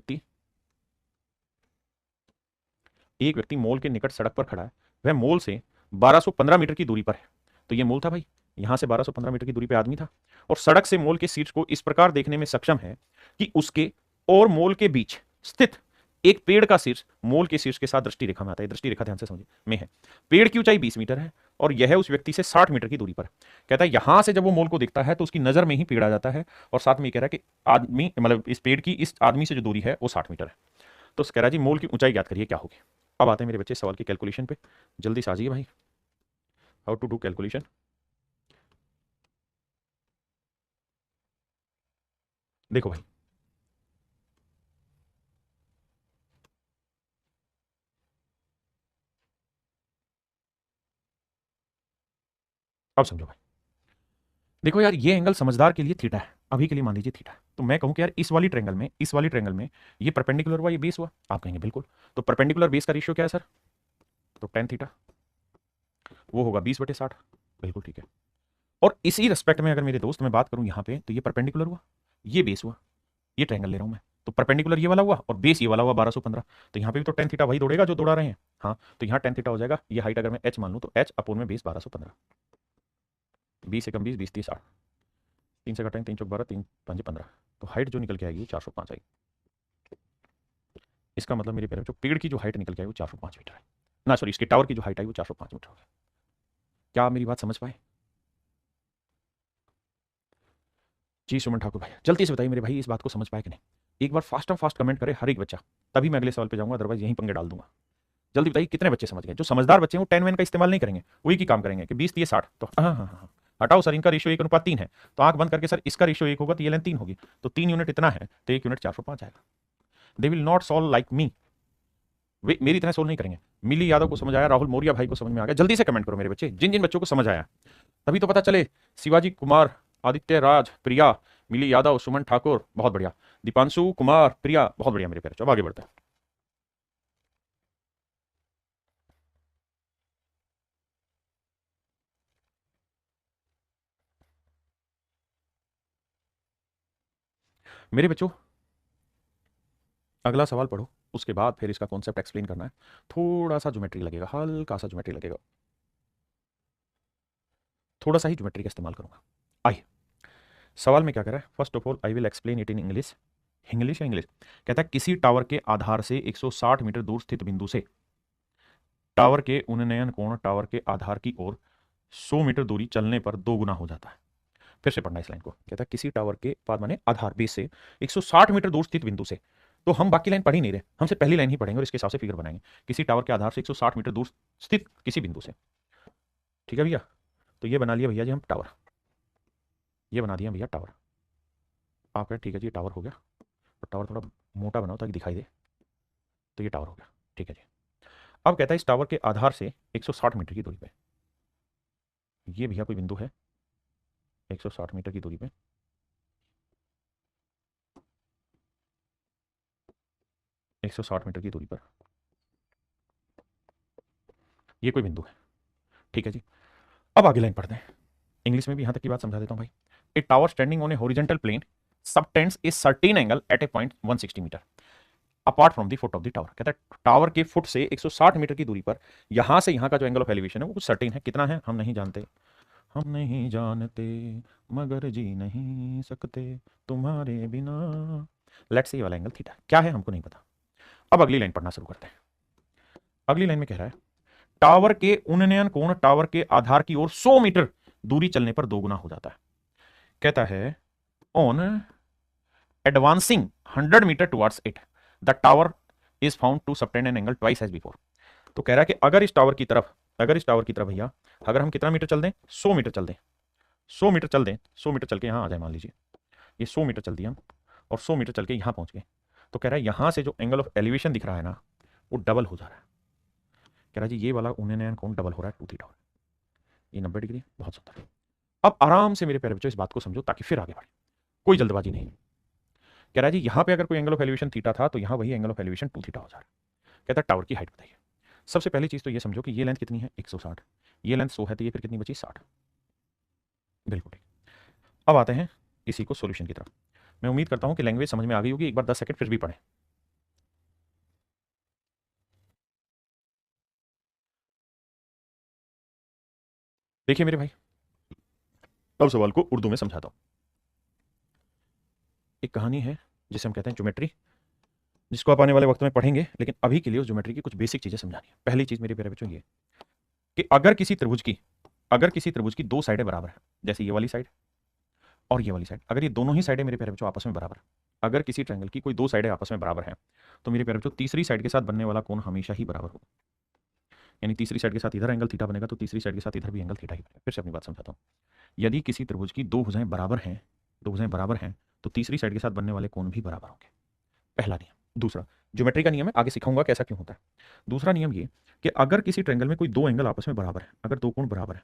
व्यक्ति मॉल के निकट सड़क पर खड़ा है, वह मॉल से 1215 मीटर की दूरी पर है। तो ये मॉल था भाई, यहां से 1215 मीटर की दूरी पर आदमी था, और सड़क से मॉल के शीर्ष को इस प्रकार देखने में सक्षम है कि उसके और मॉल के बीच स्थित एक पेड़ का शीर्ष मोल के शीर्ष के साथ दृष्टि रेखा में आता है, दृष्टि रेखा ध्यान से समझिए में है। पेड़ की ऊंचाई 20 मीटर है और यह उस व्यक्ति से 60 मीटर की दूरी पर है। कहता है यहां से जब वो मोल को देखता है तो उसकी नजर में ही पेड़ आ जाता है और साथ में ये कह रहा है कि आदमी मतलब इस पेड़ की इस आदमी से जो दूरी है वो 60 मीटर है। तो कह रहा है जी मोल की ऊंचाई ज्ञात करिए क्या होगी। अब आते हैं मेरे बच्चे सवाल की कैलकुलेशन पे, जल्दी से आ जाइए भाई। How to do calculation. देखो भाई, अब समझो भाई। देखो यार, ये एंगल समझदार के लिए थीटा है, अभी के लिए मान लीजिए थीटा है। तो मैं कहूं कि यार इस वाली ट्रेंगल में ये परपेंडिकुलर हुआ, ये बेस हुआ। आप कहेंगे बिल्कुल। तो परपेंडिकुलर बेस का रेशियो क्या है सर? तो टेन थीटा, वो होगा 20/60। बिल्कुल ठीक है। और इसी रेस्पेक्ट में अगर मेरे दोस्त मैं बात करूं यहाँ पे, तो ये परपेंडिकुलर हुआ, ये बेस हुआ, ये ट्रायंगल ले रहा हूं मैं। तो परपेंडिकुलर ये वाला हुआ और बेस ये वाला हुआ 1215। तो यहाँ पे भी तो टेन थीटा वही दौड़ेगा जो दौड़ा रहे हैं। हाँ, तो यहाँ टेन थीटा हो जाएगा। ये हाइट अगर मैं एच मान लूँ तो एच अपोन में बेस 1215। 20 एकम 20, 20 30 60, 3 से घटाएंगे 3 चौक 12, 3 5 15। तो हाइट जो निकल के आएगी वो 405 आएगी। इसका मतलब मेरे पेड़ जो पेड़ की जो हाइट निकल के आई वो 405 मीटर है ना, सॉरी, इसके टावर की जो हाइट आई वो 405 मीटर हो गया। क्या आप मेरी बात समझ पाए? जी सुमन ठाकुर भाई, जल्दी से बताइए मेरे भाई, इस बात को समझ पाए कि नहीं? एक बार फास्ट एंड फास्ट कमेंट करे हर एक बच्चा, तभी मैं अगले सवाल पे जाऊंगा, अदरवाइज यहीं पंगे डाल दूंगा। जल्दी बताइए कितने बच्चे समझ गए? जो समझदार बच्चे हैं वो 10 मैन का इस्तेमाल नहीं करेंगे, वही की काम करेंगे कि 20 30 60। तो हाँ हाँ हाँ, हटाओ सर, इनका रेशियो 1:3 है। तो आंख बंद करके सर इसका रेशियो 1 होगा तो ये लेंथ 3 होगी, तो 3 यूनिट इतना है, तो 1 यूनिट 405 आएगा। They will not solve like me, वे मेरी तरह सोल्व नहीं करेंगे। मिली यादव को समझ आया, राहुल मौर्य भाई को समझ में आ गया? जल्दी से कमेंट करो मेरे बच्चे, जिन जिन बच्चों को समझ आया, तभी तो पता चले। शिवाजी कुमार, आदित्य राज, प्रिया, मिली यादव, सुमन ठाकुर, बहुत बढ़िया। दीपांशु कुमार, प्रिया, बहुत बढ़िया मेरे प्यारे। अब आगे बढ़ते हैं। मेरे बच्चों, अगला सवाल पढ़ो, उसके बाद फिर इसका कॉन्सेप्ट एक्सप्लेन करना है। थोड़ा सा ज्योमेट्री लगेगा, हल्का सा ज्योमेट्री लगेगा, थोड़ा सा ही ज्योमेट्री का इस्तेमाल करूंगा। आइए, सवाल में क्या कह रहा है? First of all I will explain it in English. English या इंग्लिश? कहता है किसी टावर के आधार से 160 मीटर दूर स्थित बिंदु से टावर के उन्नयन कोण टावर के आधार की ओर 100 मीटर दूरी चलने पर दो गुना हो जाता है। फिर से पढ़ना इस लाइन को। कहता है किसी टावर के पाद माने आधार बेस से 160 मीटर दूर स्थित बिंदु से, तो हम बाकी लाइन पढ़ ही नहीं रहे, हम सिर्फ पहली लाइन ही पढ़ेंगे और इसके हिसाब से फिगर बनाएंगे। किसी टावर के आधार से 160 मीटर दूर स्थित किसी बिंदु से, ठीक है भैया? तो ये बना लिया भैया जी हम टावर, ये बना दिया भैया टावर। आप कहें ठीक है जी टावर हो गया, और टावर थोड़ा मोटा बनाओ ताकि दिखाई दे। तो ये टावर हो गया, ठीक है जी। अब कहता है इस टावर के आधार से 160 मीटर की दूरी पे, ये भैया कोई बिंदु है 160 मीटर की दूरी पे, 160 मीटर की दूरी पर ये कोई बिंदु है, ठीक है जी। अब आगे लाइन पढ़ते हैं, इंग्लिश में भी यहां तक की बात समझा देता हूं भाई। A tower standing on a horizontal plane subtends a certain angle at a point 160 metre apart from the foot of the tower. कहता है टावर के फुट से 160 मीटर की दूरी पर यहां से यहां का जो एंगल ऑफ एलिवेशन है वो कुछ सर्टेन है। कितना है हम नहीं जानते, हम नहीं जानते, मगर जी नहीं सकते तुम्हारे बिना। लेट्स से ये वाला एंगल थीटा क्या है हमको नहीं पता। अब अगली लाइन पढ़ना शुरू करते हैं। अगली लाइन में कह रहा है टावर के उन्नयन कोण टावर के आधार की ओर 100 मीटर दूरी चलने पर दोगुना हो जाता है। कहता है on advancing 100 metre towards it the tower is found to subtend an angle twice as before. तो कह रहा है कि अगर इस टावर की तरफ, भैया अगर हम कितना मीटर चल दें, 100 मीटर चल दें, 100 मीटर चल दें, 100 मीटर चल के यहां आ जाए, मान लीजिए ये 100 मीटर चल दिया हम, और 100 मीटर चल के यहां पहुंच गए, तो कह रहा है यहां से जो एंगल ऑफ एलिवेशन दिख रहा है ना वो डबल हो जा रहा है। कह रहा है जी ये वाला उन्नयन कोण डबल हो रहा है, 2 थीटा, ये 90 डिग्री। बहुत सुंदर। अब आराम से मेरे प्यारे बच्चों इस बात को समझो ताकि फिर आगे बढ़े, कोई जल्दबाजी नहीं। कह रहा है जी यहाँ पे अगर कोई एंगल ऑफ एलिवेशन थीटा था तो यहाँ वही एंगल ऑफ एलिवेशन 2 थीटा हो जा रहा है। कहता है टावर की हाइट बताइए। सबसे पहली चीज तो ये समझो कि ये लेंथ कितनी है 160, ये लेंथ 100 है, तो ये फिर कितनी बची 60। बिल्कुल ठीक। अब आते हैं इसी को सॉल्यूशन की तरफ। मैं उम्मीद करता हूं कि लैंग्वेज समझ में आ गई होगी, एक बार 10 सेकंड फिर भी पढ़ें। देखिए मेरे भाई, अब सवाल को उर्दू में समझाता हूं। एक कहानी है जिसे हम कहते हैं ज्योमेट्री, जिसको आप आने वाले वक्त में पढ़ेंगे, लेकिन अभी के लिए उस ज्योमेट्री की कुछ बेसिक चीजें समझानी है। पहली चीज मेरे प्यारे बच्चों ये कि अगर किसी त्रिभुज की दो साइडें बराबर है, जैसे ये वाली साइड और ये वाली साइड, अगर ये दोनों ही साइडें मेरे प्यारे बच्चों आपस में बराबर है, अगर किसी ट्रायंगल की कोई दो साइडें आपस में बराबर हैं, तो मेरे प्यारे बच्चों तीसरी साइड के साथ बनने वाला कोण हमेशा ही बराबर होगा। यानी तीसरी साइड के साथ इधर एंगल थीटा बनेगा तो तीसरी साइड के साथ इधर भी एंगल थीटा ही बनेगा। फिर से अपनी बात समझाता हूँ। यदि किसी त्रिभुज की दो भुजाएं बराबर हैं तो तीसरी साइड के साथ बनने वाले कोण भी बराबर होंगे। पहला नियम। दूसरा ज्योमेट्री का नियम है, आगे सिखाऊंगा कैसा क्यों होता है। दूसरा नियम ये कि अगर किसी ट्रायंगल में कोई दो एंगल आपस में बराबर है, अगर दो कोण बराबर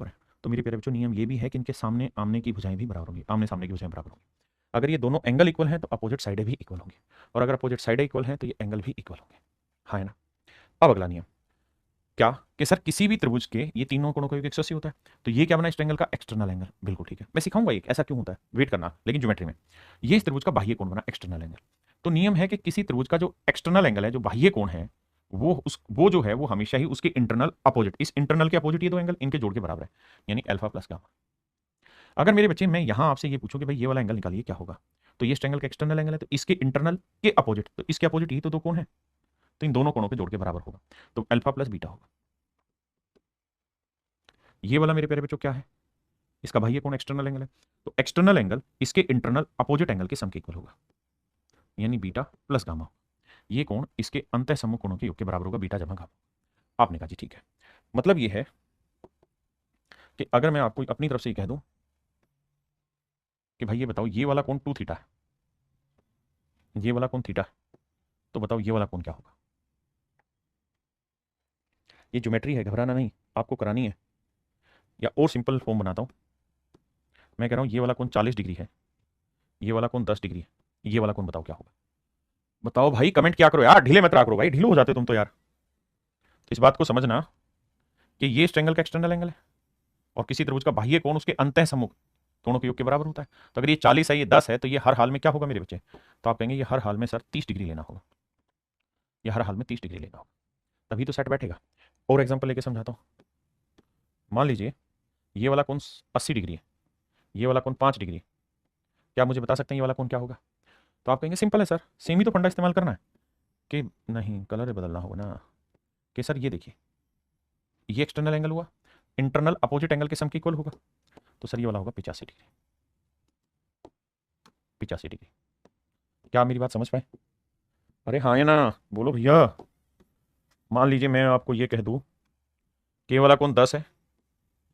है, तो मेरे प्यारे बच्चों नियम ये भी है कि इनके सामने आमने की भुजाएं भी बराबर होंगी, आमने सामने की भुजाएं बराबर होंगी। अगर ये दोनों एंगल इक्वल हैं तो अपोजिट साइडें भी इक्वल होंगी, और अगर अपोजिट साइडें इक्वल हैं तो ये एंगल भी इक्वल होंगे। हाँ है ना। अब अगला नियम क्या कि सर किसी भी त्रिभुज के ये तीनों कोणों का योग 180 होता है, तो ये क्या बना इस ट्रायंगल का एक्सटर्नल एंगल। बिल्कुल ठीक है, मैं सिखाऊंगा एक ऐसा क्यों होता है, वेट करना। लेकिन ज्योमेट्री में ये इस त्रिभुज का बाह्य कोण बना एक्सटर्नल एंगल। तो नियम है कि किसी त्रिभुज का जो एक्सटर्नल एंगल है, जो बाह्य कोण है, वो जो है वो हमेशा ही उसके इंटरनल अपोजिट, इस इंटरनल के अपोजिट ये दो एंगल इनके जोड़ के बराबर है, यानी अल्फा प्लस गामा। अगर मेरे बच्चे मैं यहां आपसे ये पूछूं कि भाई ये वाला एंगल निकालिए क्या होगा, तो ये इस ट्रायंगल का एक्सटर्नल एंगल है, तो इसके इंटरनल के अपोजिट, तो इसके अपोजिट ही तो दो कोण है, तो इन दोनों कोणों के जोड़ के बराबर होगा, तो अल्फा प्लस बीटा होगा। ये वाला मेरे प्यारे बच्चों क्या है, इसका बाह्य कोण एक्सटर्नल एंगल है, तो एक्सटर्नल एंगल इसके इंटरनल अपोजिट एंगल के सम के इक्वल होगा, यानी बीटा प्लस गामा। ये कोण इसके अंतः सम्मुख कोणों के योग के बराबर होगा, बीटा जमा गामा। आपने कहा जी ठीक है। मतलब ये है कि अगर मैं आपको अपनी तरफ से ये कह दूं कि भाई ये बताओ ये वाला कोण 2 थीटा है, ये वाला कोण थीटा है, तो बताओ ये वाला कोण क्या होगा। ये ज्योमेट्री है, घबराना नहीं, आपको करानी है। या और सिंपल फॉर्म बनाता हूं, मैं कह रहा हूं ये वाला कोण 40 डिग्री है, ये वाला कोण 10 डिग्री है, ये वाला कोण बताओ क्या होगा। बताओ भाई, कमेंट क्या करो यार, ढीले मत रहा करो भाई, ढीलो हो जाते हो तुम तो यार। तो इस बात को समझना कि ये इस ट्रायंगल का एक्सटर्नल एंगल है और किसी त्रिभुज का बाह्य कोण उसके अंतः सम्मुख कोणों के योग के बराबर होता है। तो अगर ये 40 है, ये 10 है, तो ये हर हाल में क्या होगा मेरे बच्चे, तो आप कहेंगे ये हर हाल में सर 30 डिग्री लेना होगा, ये हर हाल में 30 डिग्री लेना होगा, तभी तो सेट बैठेगा। और एग्जांपल लेके समझाता हूं। मान लीजिए ये वाला कोण 80 डिग्री है, ये वाला कोण 5 डिग्री है, क्या मुझे बता सकते हैं ये वाला कोण क्या होगा। तो आप कहेंगे सिंपल है सर, सेम ही तो फंडा इस्तेमाल करना है। कि नहीं, कलर बदलना होगा ना। कि सर ये देखिए, ये एक्सटर्नल एंगल हुआ, इंटरनल अपोजिट एंगल के सम के इक्वल होगा, तो सर ये वाला होगा 85 डिग्री, 85 डिग्री। क्या आप मेरी बात समझ पाए। अरे हाँ या ना, बोलो भैया। मान लीजिए मैं आपको ये कह दूं कि ये वाला कोण 10 है,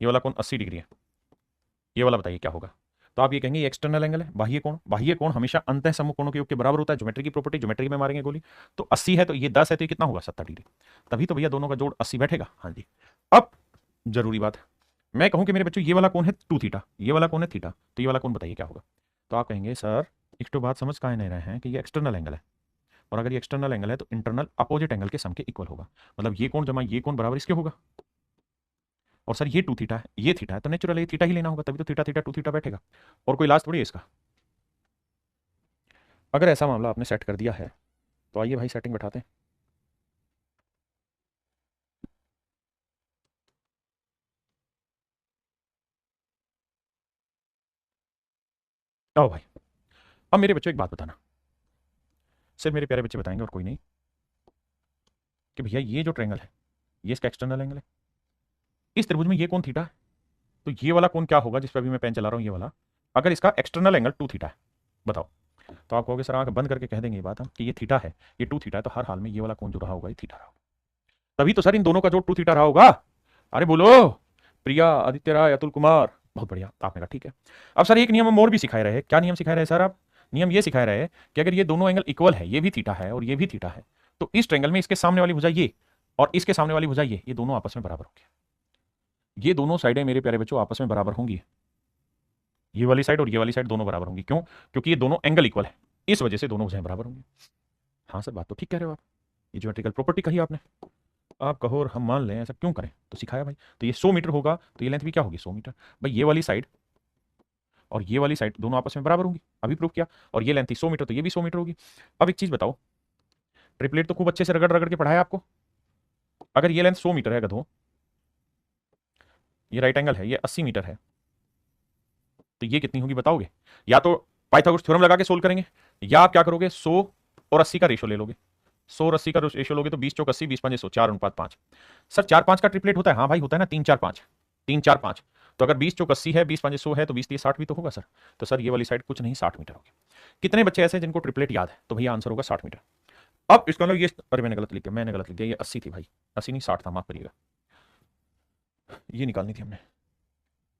ये वाला कोण 80 डिग्री है, ये वाला बताइए क्या होगा। तो आप ये कहेंगे ये एक्सटर्नल एंगल है, बाह्य कोण हमेशा अंतः सम्मुख कोणों के योग के बराबर होता है, ज्योमेट्री की प्रॉपर्टी, ज्योमेट्री में मारेंगे गोली। तो 80 है तो ये 10 है, तो ये कितना होगा 70 डिग्री, तभी तो भैया दोनों का जोड़ 80 बैठेगा। हाँ जी। अब जरूरी बात है, मैं कहूं कि मेरे बच्चों ये वाला कोण है 2 थीटा, ये वाला कोण है थीटा, तो ये वाला कोण बताइए क्या होगा। तो आप कहेंगे सर एक तो बात समझ का नहीं रहे हैं कि ये एक्सटर्नल एंगल है, और अगर ये एक्सटर्नल एंगल है तो इंटरनल अपोजिट एंगल के सम के इक्वल होगा, मतलब ये कोण जमा ये कोण बराबर इसके होगा। और सर ये 2 थीटा है, ये थीटा है, तो नेचुरल ये थीटा ही लेना होगा, तभी तो थीटा थीटा 2 थीटा बैठेगा, और कोई इलाज थोड़ी है इसका। अगर ऐसा मामला आपने सेट कर दिया है तो आइए भाई सेटिंग बैठाते हैं। आओ भाई। अब मेरे बच्चों एक बात बताना, सिर्फ मेरे प्यारे बच्चे बताएंगे और कोई नहीं, कि भैया ये जो ट्रायंगल है ये इसका एक्सटर्नल एंगल है, इस त्रिभुज में ये कोण थीटा है, तो ये वाला कोण क्या होगा जिस पर अभी मैं पेन चला रहा हूं, ये वाला, अगर इसका एक्सटर्नल एंगल 2 थीटा है, बताओ। तो आप कहोगे सर आंख बंद करके कह देंगे ये बात हम कि ये थीटा है, ये 2 थीटा है, तो हर हाल में ये वाला कोण जो रहा होगा ये थीटा रहा होगा, तभी तो सर इन दोनों का जोड़ 2 थीटा रहा होगा। अरे बोलो। प्रिया, आदित्य राय, अतुल कुमार, बहुत बढ़िया, आपने कहा ठीक है। अब सर एक नियम हम और भी सिखाए रहे, क्या नियम सिखाए रहे सर आप। नियम ये सिखाए रहे कि अगर ये दोनों एंगल इक्वल है, ये भी थीटा है और ये भी थीटा है, तो इस ट्रायंगल में इसके सामने वाली भुजा ये और इसके सामने वाली भुजा ये दोनों आपस में बराबर होंगे, ये दोनों साइडें मेरे प्यारे बच्चों आपस में बराबर होंगी, ये वाली साइड और ये वाली साइड दोनों बराबर होंगी। क्यों? क्योंकि ये दोनों एंगल इक्वल है, इस वजह से दोनों भुजाएं बराबर होंगी। हाँ सर, बात तो ठीक कह रहे हो आप, ये ज्योमेट्रिकल प्रॉपर्टी कही आपने, आप कहो और हम मान लें, ऐसा क्यों करें, तो सिखाया भाई। तो ये 100 मीटर होगा तो ये लेंथ भी क्या होगी 100 मीटर। भाई ये वाली साइड और ये वाली साइड दोनों आपस में बराबर होंगी, अभी प्रूव किया, और ये लेंथ थी 100 मीटर तो ये भी 100 मीटर होगी। अब एक चीज बताओ, ट्रिपलेट तो खूब अच्छे से रगड़ रगड़ के पढ़ाया आपको। अगर ये लेंथ 100 मीटर है गधो, ये राइट एंगल है, ये 80 मीटर है, तो ये कितनी होगी बताओगे। या तो पाइथागोरस थ्योरम लगा के सोल्व करेंगे, या आप क्या करोगे 100 और 80 का रेशो ले लोगे, 100 और 80 का रेशो लोगे तो 20 चौक 80, 20 5 100, 4:5। सर 4:5 का ट्रिपलेट होता है? हाँ भाई होता है ना, 3:4:5, 3:4:5। तो अगर 20 चौक 80 है, 20 5 100 है, तो 20 3 60 भी तो होगा सर। तो सर ये वाली साइड कुछ नहीं 60 मीटर होगी। कितने बच्चे ऐसे जिनको ट्रिपलेट याद है? तो भैया आंसर होगा 60 मीटर। अब इसका मतलब ये, अरे मैंने गलत लिख दिया, मैंने गलत लिख दिया, ये 80 थी भाई, 80 नहीं 60 था, माफ करिएगा, ये निकालनी थी हमने,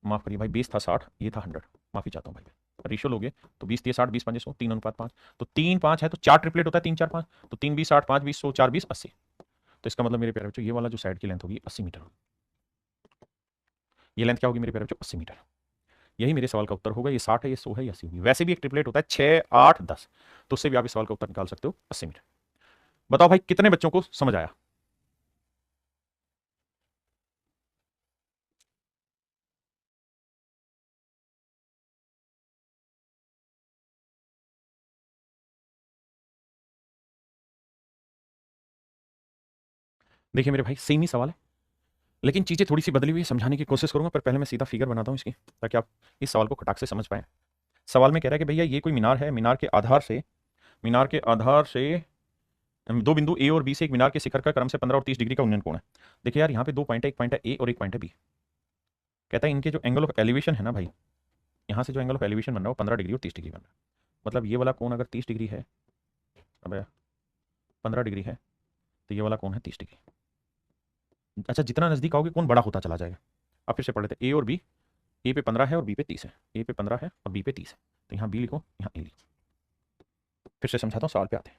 माफ करिए भाई, बेस था 60, ये था 100, माफी चाहता हूँ भाई। रेशियो लोगे तो 20 3 60, 20 5 100, 3:5, तो 3:5 है तो 4 ट्रिपलेट होता है, 3:4:5, तो 3 20 60, 5 20 100, 4 20 80। तो इसका मतलब मेरे प्यारे बच्चों ये वाला जो साइड की लेंथ होगी 80 मीटर होगी। ये लेंथ क्या होगी मेरे प्यारे बच्चों? 80 मीटर। यही मेरे सवाल का उत्तर होगा। ये 60 है, ये 100 है, ये 80 होगी। वैसे भी एक ट्रिपलेट होता है 6 8 10, तो उससे भी आप इस सवाल का उत्तर निकाल सकते हो 80 मीटर। बताओ भाई कितने बच्चों को समझ आया? देखिए मेरे भाई सेम ही सवाल है, लेकिन चीजें थोड़ी सी बदली हुई है, समझाने की कोशिश करूंगा, पर पहले मैं सीधा फिगर बनाता हूं इसकी, ताकि आप इस सवाल को खटाक से समझ पाए। सवाल में कह रहा है कि भैया ये कोई मीनार है, मीनार के आधार से दो बिंदु ए और बी से एक मीनार के शिखर का क्रम से 15 और 30 डिग्री का उन्नयन कोण है। देखिए यार यहाँ पे दो पॉइंट है, एक पॉइंट है ए और एक पॉइंट है बी। कहता है इनके जो एंगल ऑफ एलिवेशन है ना भाई, यहाँ से जो एंगल ऑफ एलिवेशन बन रहा है वो 15 डिग्री और 30 डिग्री बन रहा है। मतलब ये वाला कोण अगर 30 डिग्री है, अब 15 डिग्री है, तो ये वाला कोण है 30 डिग्री। अच्छा जितना नजदीक आओगे कोण बड़ा होता चला जाएगा। अब फिर से पढ़ लेते हैं, ए और बी, ए पे 15 है और बी पे 30 है, ए पे 15 है और बी पे 30 है, तो यहाँ बी लिखो, यहाँ ए लिखो। फिर से समझाता हूँ, सवाल पे आते हैं।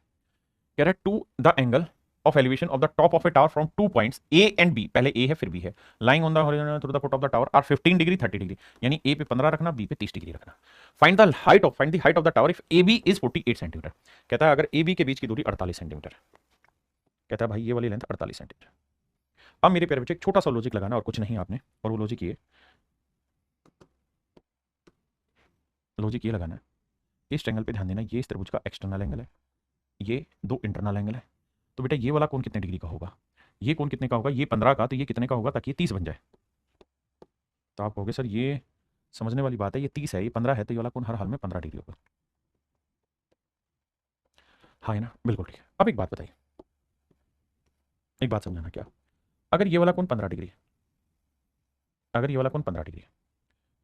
कह रहा है to the angle of elevation of the top of a tower from 2 points A and B, पहले ए है फिर बी है, lying on the horizontal through the foot of the tower are 15 degree 30 degree, यानी ए पे 15 रखना, बी पे 30 डिग्री रखना। Find the height of the tower if A B is 48 centimetre. कहता है अगर ए बी के बीच की दूरी 48 सेंटीमीटर, कहता है भाई ये वाली लेंथ 48 सेंटीमीटर। अब मेरे प्यारे बच्चे एक छोटा सा लॉजिक लगाना और कुछ नहीं आपने, और वो लॉजिक ये लगाना है, इस ट्रायंगल पे ध्यान देना, ये इस त्रिभुज का एक्सटर्नल एंगल है, ये दो इंटरनल एंगल है। तो बेटा ये वाला कोण कितने डिग्री का होगा? ये कोण कितने का होगा? ये 15 का, तो ये कितने का होगा ताकि ये 30 बन जाए? तो आप कहोगे सर ये समझने वाली बात है, ये 30 है, ये 15 है, तो ये वाला कोण हर हाल में 15 डिग्री होगा। हाँ है ना, बिल्कुल ठीक है। अब एक बात बताइए, एक बात समझाना, क्या अगर ये वाला कोण 15 डिग्री है, अगर ये वाला कोण 15 डिग्री है,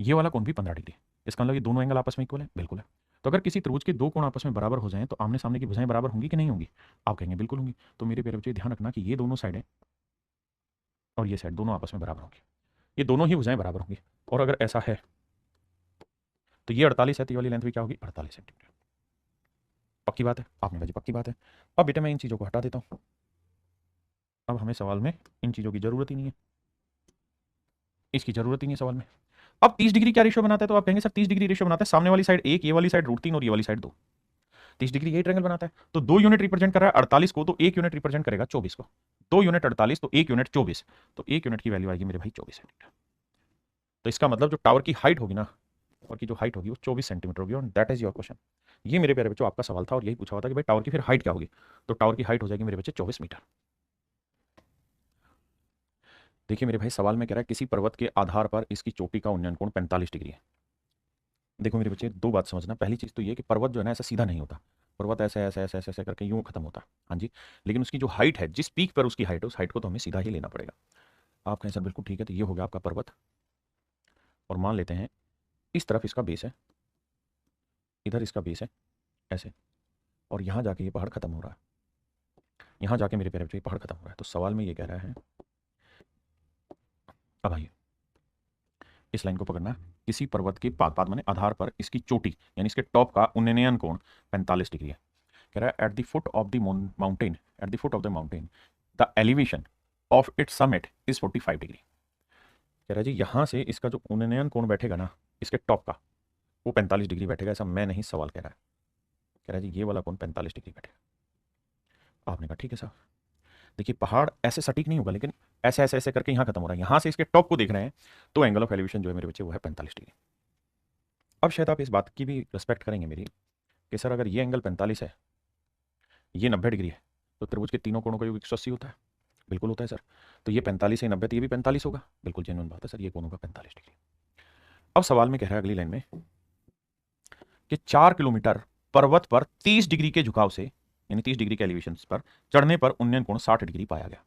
ये वाला कोण भी 15 डिग्री है, इसका मतलब ये दोनों एंगल आपस में इक्वल है? बिल्कुल है। तो अगर किसी त्रिभुज के दो कोण आपस में बराबर हो जाएं तो आमने सामने की भुजाएं बराबर होंगी कि नहीं होंगी? आप कहेंगे बिल्कुल होंगी। तो मेरे प्यारे बच्चे ध्यान रखना कि ये दोनों साइडें और ये साइड दोनों आपस में बराबर होंगी, ये दोनों ही भुजाएं बराबर होंगी। और अगर ऐसा है तो ये 48 है, तो ये वाली लेंथ भी क्या होगी? 48 सेंटीमीटर। पक्की बात है? आपने कहा जी पक्की बात है। अब बेटा मैं इन चीज़ों को हटा देता हूँ, अब हमें सवाल में इन चीज़ों की जरूरत ही नहीं है, इसकी जरूरत ही नहीं है सवाल में। अब 30 डिग्री क्या रेशियो बनाता है? तो आप कहेंगे सर 30 डिग्री रेशियो बनाता है सामने वाली साइड 1, ये वाली साइड √3 और ये वाली साइड 2। 30 डिग्री ये ट्रायंगल बनाता है, तो 2 यूनिट रिप्रेजेंट कर रहा है 48 को, तो 1 यूनिट रिप्रेजेंट करेगा 24 को। 2 यूनिट 48 तो 1 यूनिट 24, तो 1 यूनिट की वैल्यू आएगी मेरे भाई 24 सेंटीमीटर। तो इसका मतलब जो टावर की हाइट होगी ना, और की जो हाइट होगी वो 24 सेंटीमीटर होगी, और दैट इज योर क्वेश्चन। ये मेरे प्यारे बच्चों आपका सवाल था, और यही पूछा हुआ था कि भाई टावर की फिर हाइट क्या होगी? तो टावर की हाइट हो जाएगी मेरे बच्चे 24 मीटर। देखिए मेरे भाई सवाल में कह रहा है किसी पर्वत के आधार पर इसकी चोटी का उन्नयन कोण 45 डिग्री है। देखो मेरे बच्चे दो बात समझना, पहली चीज तो ये कि पर्वत जो है ना ऐसा सीधा नहीं होता, पर्वत ऐसे ऐसे ऐसे ऐसे ऐसे करके यूं खत्म होता। हाँ जी, लेकिन उसकी जो हाइट है, जिस पीक पर उसकी हाइट है, उस हाइट को तो हमें सीधा ही लेना पड़ेगा। आप कहें सर बिल्कुल ठीक है, तो ये हो गया आपका पर्वत, और मान लेते हैं इस तरफ इसका बेस है, इधर इसका बेस है ऐसे, और यहाँ जाके ये पहाड़ खत्म हो रहा है, यहाँ जाके मेरे प्यारे बच्चों ये पहाड़ खत्म हो रहा है। तो सवाल में ये कह रहा है, अब आइए इस लाइन को पकड़ना, किसी पर्वत के पाद माने आधार पर इसकी चोटी यानी इसके टॉप का उन्नयन कोण 45 डिग्री है। कह रहा है at the foot of the mountain, at the foot of the mountain the elevation of its summit is 45 degree. कह रहा है जी यहाँ से इसका जो उन्नयन कोण बैठेगा ना इसके टॉप का, वो 45 डिग्री बैठेगा। ऐसा मैं नहीं, सवाल कह रहा है। कह रहा है जी ये वाला कोण 45 डिग्री बैठेगा। आपने कहा ठीक है साहब। देखिए पहाड़ ऐसे सटीक नहीं होगा, लेकिन ऐसे ऐसे ऐसे करके यहाँ खत्म हो रहा है, यहाँ से इसके टॉप को देख रहे हैं, तो एंगल ऑफ एलिवेशन जो है मेरे बच्चे वो है 45 डिग्री। अब शायद आप इस बात की भी रिस्पेक्ट करेंगे मेरी कि सर अगर ये एंगल 45 है, ये 90 डिग्री है, तो त्रिभुज के तीनों कोणों का योग 180 होता है। बिल्कुल होता है सर। तो ये 45 है 90, तो ये भी 45 होगा। बिल्कुल जेन्युइन बात है सर, ये कोण होगा 45 डिग्री। अब सवाल में कह रहा है अगली लाइन में कि 4 किलोमीटर पर्वत पर 30 डिग्री के झुकाव से यानी 30 डिग्री के एलिवेशन पर चढ़ने पर उन्नयन कोण 60 डिग्री पाया गया।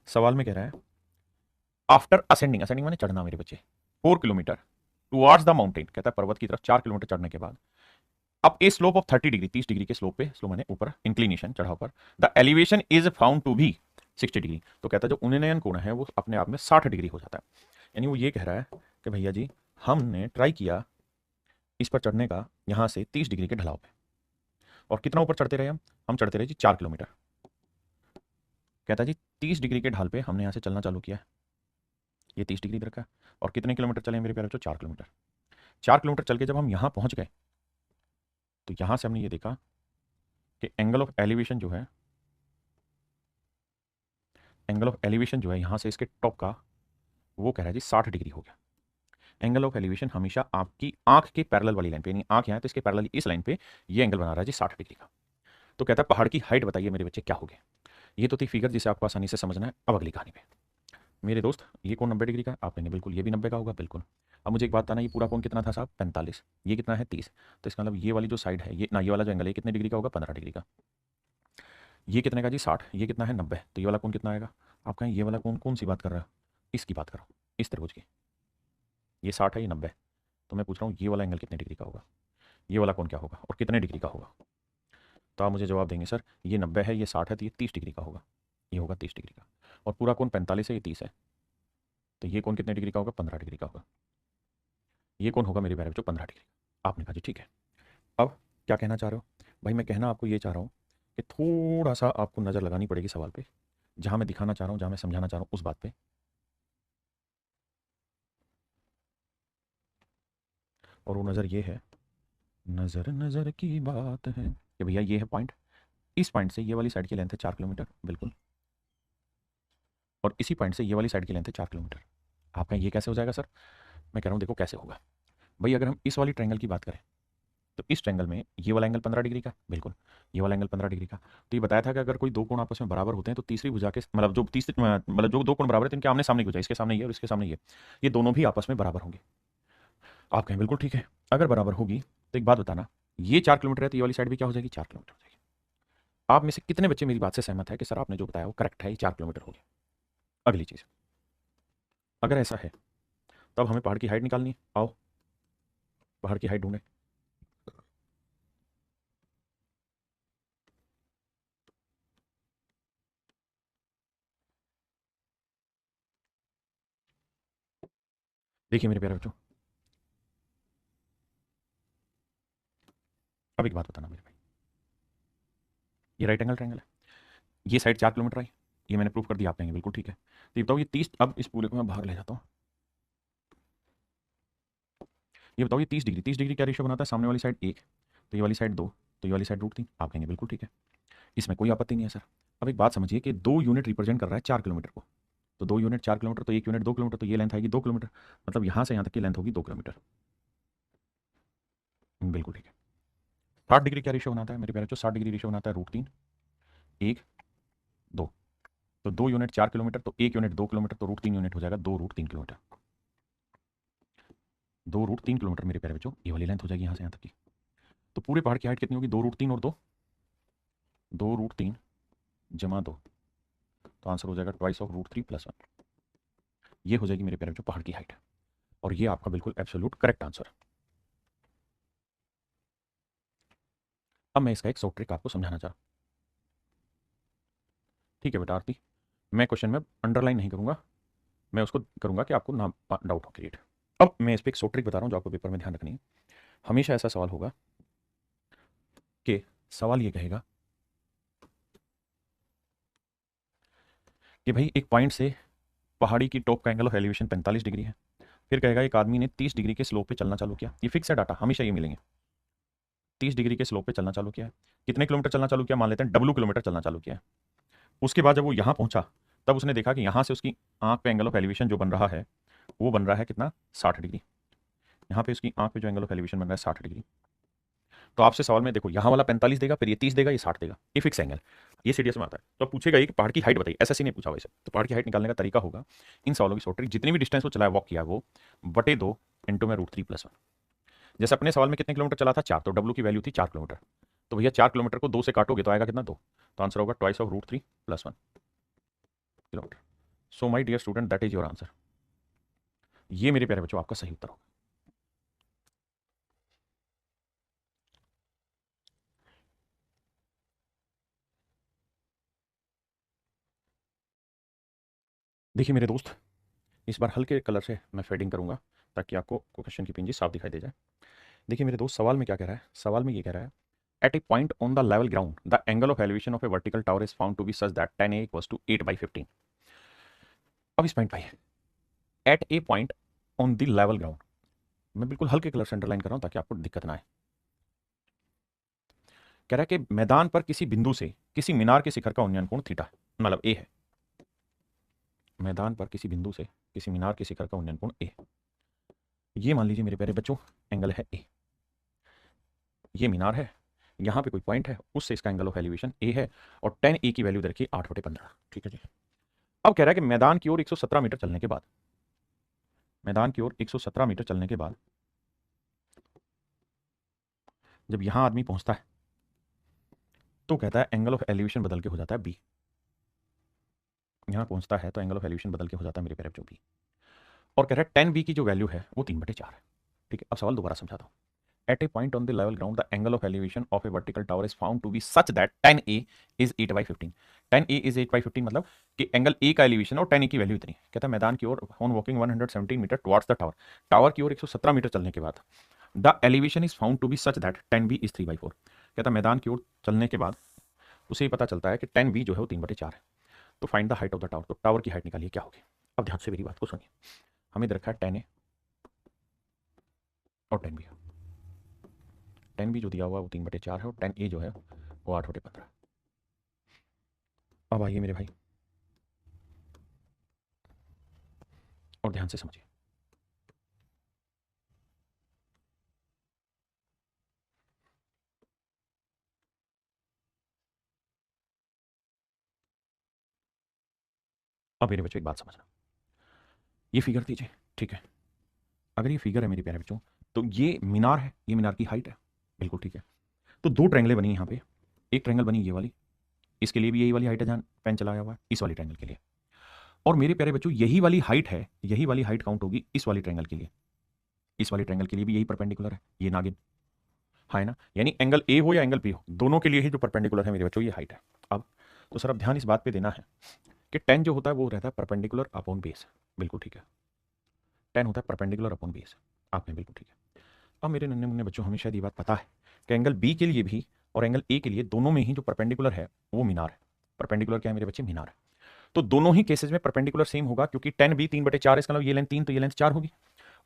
सवाल में कह रहा है आफ्टर असेंडिंग, असेंडिंग माने चढ़ना मेरे बच्चे, 4 किलोमीटर टुवर्ड्स द माउंटेन, कहता है पर्वत की तरफ 4 किलोमीटर चढ़ने के बाद अब a slope of 30 degree, 30 degree के स्लोप पे, स्लो माने ऊपर, इंक्लिनेशन चढ़ाव पर, the elevation is found to be 60 degree, तो कहता है जो उन्नयन कोण है वो अपने आप में 60 डिग्री हो जाता है। यानी वो ये कह रहा है कि भैया जी हमने ट्राई किया इस पर चढ़ने का यहाँ से 30 डिग्री के ढलाव पे, और कितना ऊपर चढ़ते रहे हम चढ़ते रहे जी 4 किलोमीटर। कहता है जी 30 डिग्री के ढाल पे हमने यहाँ से चलना चालू किया है, ये 30 डिग्री इधर का, और कितने किलोमीटर चले मेरे प्यारे बच्चों, 4 किलोमीटर। 4 किलोमीटर चल के जब हम यहाँ पहुँच गए तो यहाँ से हमने ये देखा कि एंगल ऑफ एलिवेशन जो है, एंगल ऑफ एलिवेशन जो है यहाँ से इसके टॉप का, वो कह रहा है जी 60 डिग्री हो गया। एंगल ऑफ एलिवेशन हमेशा आपकी आंख के पैरेलल वाली लाइन पे, यानी आंख यहाँ है तो इसके पैरेलल इस लाइन पे ये एंगल बना रहा है जी 60 डिग्री का। तो कहता है पहाड़ की हाइट बताइए मेरे बच्चे क्या हो गए। ये तो थी फिगर जिसे आपको आसानी से समझना है। अब अगली कहानी पे मेरे दोस्त, ये कोण 90 डिग्री का, आप कहेंगे बिल्कुल ये भी 90 का होगा, बिल्कुल। अब मुझे एक बात बताना, ये पूरा कोण कितना था साहब, 45, ये कितना है 30, तो इसका मतलब ये वाली जो साइड है, ये ना, ये वाला जो एंगल है कितने डिग्री का होगा, 15 डिग्री का। ये कितने का जी 60, ये कितना है 90, तो ये वाला कोण कितना आएगा। आप कहें ये वाला कोण कौन सी बात कर रहा है, इसकी बात कर रहा हूँ, इस त्रिभुज की। ये 60 है, ये 90, तो मैं पूछ रहा हूँ ये वाला एंगल कितने डिग्री का होगा, ये वाला कोण क्या होगा और कितने डिग्री का होगा। तो आप मुझे जवाब देंगे सर ये 90 है, ये 60 है, तो ये 30 डिग्री का होगा, ये होगा 30 डिग्री का। और पूरा कोण 45 है, ये 30 है, तो ये कोण कितने डिग्री का होगा, 15 डिग्री का होगा। ये कोण होगा मेरे प्यारे बच्चों 15 डिग्री। आपने कहा जी ठीक है। अब क्या कहना चाह रहे हो भाई, मैं कहना आपको ये चाह रहा हूँ कि थोड़ा सा आपको नज़र लगानी पड़ेगी सवाल पे, जहाँ मैं दिखाना चाह रहा हूँ, जहाँ मैं समझाना चाह रहा हूँ उस बात पे। और वो नज़र ये है, नज़र नज़र की बात है कि भैया ये है पॉइंट, इस पॉइंट से ये वाली साइड की लेंथ है 4 किलोमीटर, बिल्कुल, और इसी पॉइंट से ये वाली साइड की लेंथ है 4 किलोमीटर। आप कहें ये कैसे हो जाएगा सर, मैं कह रहा हूँ देखो कैसे होगा भाई। अगर हम इस वाली ट्रायंगल की बात करें तो इस ट्रायंगल में ये वाला एंगल 15 डिग्री का, बिल्कुल, ये वाला एंगल 15 डिग्री का। तो ये बताया था कि अगर कोई दो कोण आपस में बराबर होते हैं तो तीसरी भुजा के, मतलब जो तीसरी, मतलब जो दो कोण बराबर है तो इनके आमने सामने की भुजा, इसके सामने ये और इसके सामने ये दोनों भी आपस में बराबर होंगे। आप कहें बिल्कुल ठीक है, अगर बराबर होगी तो एक बात बताना, ये 4 किलोमीटर है तो ये वाली साइड भी क्या हो जाएगी, 4 किलोमीटर हो जाएगी। आप में से कितने बच्चे मेरी बात से सहमत है कि सर आपने जो बताया वो करेक्ट है, ये 4 किलोमीटर हो गया। अगली चीज़, अगर ऐसा है तब हमें पहाड़ की हाइट निकालनी है। आओ पहाड़ की हाइट ढूंढें। देखिए मेरे प्यारे बच्चों, अब एक बात बताना मेरे भाई, ये राइट एंगल ट्रायंगल है, ये साइड 4 किलोमीटर आई, ये मैंने प्रूव कर दिया, आप कहेंगे बिल्कुल ठीक है। तो ये बताओ ये 30, अब इस पूरे को मैं बाहर ले जाता हूँ, ये बताओ ये 30 डिग्री, 30 डिग्री क्या रेशियो बनाता है, सामने वाली साइड 1, तो ये वाली साइड 2, तो ये वाली साइड √3। आप कहेंगे बिल्कुल ठीक है, इसमें कोई आपत्ति नहीं है सर। अब एक बात समझिए कि 2 यूनिट रिप्रेजेंट कर रहा है 4 किलोमीटर को, तो 2 यूनिट 4 किलोमीटर, तो 1 यूनिट 2 किलोमीटर, तो ये लेंथ आएगी 2 किलोमीटर, मतलब यहाँ से यहाँ तक की लेंथ होगी 2 किलोमीटर। बिल्कुल ठीक है। 60 डिग्री क्या रेशियो बनाता है मेरे प्यारे बच्चों, 60 डिग्री रेशियो बनाता है √3, 1, 2, तो 2 यूनिट 4 किलोमीटर, तो 1 यूनिट 2 किलोमीटर, तो √3 यूनिट हो जाएगा 2 √3 किलोमीटर। 2 √3 किलोमीटर मेरे प्यारे बच्चों, ये वाली लेंथ हो जाएगी यहाँ से यहाँ तक की। तो पूरे पहाड़ की हाइट कितनी होगी, 2 √3 और 2, 2 √3 जमा 2, तो आंसर हो जाएगा ट्वाइस ऑफ √3 + 1। ये हो जाएगी मेरे प्यारे बच्चों पहाड़ की हाइट, और ये आपका बिल्कुल एब्सोल्यूट करेक्ट आंसर। अब मैं इसका एक शॉर्ट ट्रिक आपको समझाना चाह, ठीक है बेटा आरती, मैं क्वेश्चन में अंडरलाइन नहीं करूंगा, मैं उसको करूंगा कि आपको ना डाउट हो क्रिएट। अब मैं इस पर एक शॉर्ट ट्रिक बता रहा हूँ जो आपको पेपर में ध्यान रखनी है। हमेशा ऐसा सवाल होगा कि सवाल ये कहेगा कि भाई एक पॉइंट से पहाड़ी की टॉप का एंगल ऑफ एलिवेशन 45 डिग्री है, फिर कहेगा एक आदमी ने 30 डिग्री के स्लोप पे चलना चालू किया, ये फिक्स है डाटा, हमेशा ये मिलेंगे। 30 डिग्री के स्लोप पे चलना चालू किया है, कितने किलोमीटर चलना चालू किया, मान लेते हैं W किलोमीटर चलना चालू किया है। उसके बाद जब वो यहाँ पहुंचा तब उसने देखा कि यहाँ से उसकी आंख पे एंगल ऑफ एलिवेशन जो बन रहा है वो बन रहा है कितना, 60 डिग्री। यहाँ पे उसकी आंख पे जो एंगल ऑफ एलिवेशन बन रहा है 60 डिग्री। तो आपसे सवाल में देखो यहाँ वाला 45 देगा, फिर ये 30 देगा, ये 60 देगा, ये फिक्स एंगल, ये सीडीएस में आता है। तो अब पूछेगा ये कि पहाड़ की हाइट बताइए, एसएससी ने पूछा वैसे, तो पहाड़ की हाइट निकालने का तरीका होगा इन सवालों की शॉर्ट ट्रिक, जितनी भी डिस्टेंस वो चला है वॉक किया वो बटे 2 इंटू में √3 + 1। जैसे अपने सवाल में कितने किलोमीटर चला था, 4, तो W की वैल्यू थी 4 किलोमीटर, तो भैया 4 किलोमीटर को 2 से काटोगे तो आएगा कितना 2, तो आंसर होगा twice of √3 + 1 kilometre. So my dear student that is your answer. ये मेरे प्यारे बच्चों आपका सही उत्तर होगा। देखिए मेरे दोस्त, इस बार हल्के कलर से मैं फेडिंग करूंगा ताकि आपको क्वेश्चन की पिंजी साफ दिखाई दे जाए। देखिए मेरे दोस्त, सवाल में क्या कह रहा है, सवाल में ये कह रहा है at a point on the level ground the angle of elevation of a vertical tower is found to be such that 10A = 8/15। अब इस पॉइंट पर at a point on the level ground, मैं बिल्कुल हल्के कलर से अंडरलाइन कर रहा हूं ताकि आपको दिक्कत ना आए। कह रहा है कि मैदान पर किसी बिंदु से किसी मीनार के शिखर का उन्नयन कोण थीटा, मतलब ए है। मैदान पर किसी बिंदु से किसी मीनार के शिखर का उन्नयन कोण ए, ये मान लीजिए मेरे प्यारे बच्चों एंगल है ए। ये मीनार है, यहाँ पे कोई पॉइंट है, उससे इसका एंगल ऑफ एलिवेशन ए है और 10A की वैल्यू दे रखी 8/15। ठीक है जी। अब कह रहा है कि मैदान की ओर 117 मीटर चलने के बाद, मैदान की ओर 117 मीटर चलने के बाद जब यहां आदमी पहुंचता है तो कहता है एंगल ऑफ एलिवेशन बदल के हो जाता है बी। यहां पहुंचता है तो एंगल ऑफ एलिवेशन बदल के हो जाता है मेरे प्यारे बच्चों बी। और कह रहा है 10B की जो वैल्यू है वो 3/4 है। ठीक है, अब सवाल दोबारा समझाता हूं। At a point on the level ground, the angle of elevation of a vertical tower is found to be such that 10A is 8/15। 10A is 8/15 मतलब कि एंगल A का एलिवेशन और 10A की वैल्यू इतनी। कहता है मैदान की ओर on walking 117 metre towards the tower, tower की ओर 117 मीटर चलने के बाद the elevation is found to be such that 10B is 3/4। कहता है मैदान की ओर चलने के बाद उसे ही पता चलता है कि 10B जो है वो 3/4 है। तो find the height of the tower, तो टावर की हाइट निकालिए क्या होगी। अब ध्यान से मेरी बात को सुनिए, हमें दे रखा है 10A और 10B। 10B जो दिया हुआ है वो 3/4 है और 10A जो है वो 8/15। अब आइए मेरे भाई और ध्यान से समझिए। अब मेरे बच्चों एक बात समझना, ये फिगर दीजिए। ठीक है, अगर ये फिगर है मेरे प्यारे बच्चों तो ये मीनार है, ये मीनार की हाइट है। बिल्कुल ठीक है। तो दो ट्रायंगलें बनी यहाँ पे, एक ट्रायंगल बनी ये वाली, इसके लिए भी यही वाली हाइट है जहाँ पेन चलाया हुआ है, इस वाली ट्रायंगल के लिए। और मेरे प्यारे बच्चों यही वाली हाइट है, यही वाली हाइट काउंट होगी इस वाली ट्रायंगल के लिए। इस वाली ट्रायंगल के लिए भी यही परपेंडिकुलर है, ये नागिन हाँ है ना, यानी एंगल ए हो या एंगल बी हो, दोनों के लिए ही जो परपेंडिकुलर है मेरे बच्चों ये हाइट है। अब तो सर अब ध्यान इस बात पे देना है कि टेन जो होता है वो रहता है परपेंडिकुलर अपॉन बेस। बिल्कुल ठीक है, टेन होता है परपेंडिकुलर अपॉन बेस। आपने बिल्कुल ठीक है। अब मेरे नन्हे मुन्ने बच्चों हमें शायद ये बात पता है कि एंगल बी के लिए भी और एंगल ए के लिए दोनों में ही जो परपेंडिकुलर है वो मीनार है। परपेंडिकुलर क्या है मेरे बच्चे, मीनार है। तो दोनों ही केसेस में परपेंडिकुलर सेम होगा क्योंकि 10B 3/4 इसका मतलब ये लेंथ 3 तो ये लेंथ 4 होगी।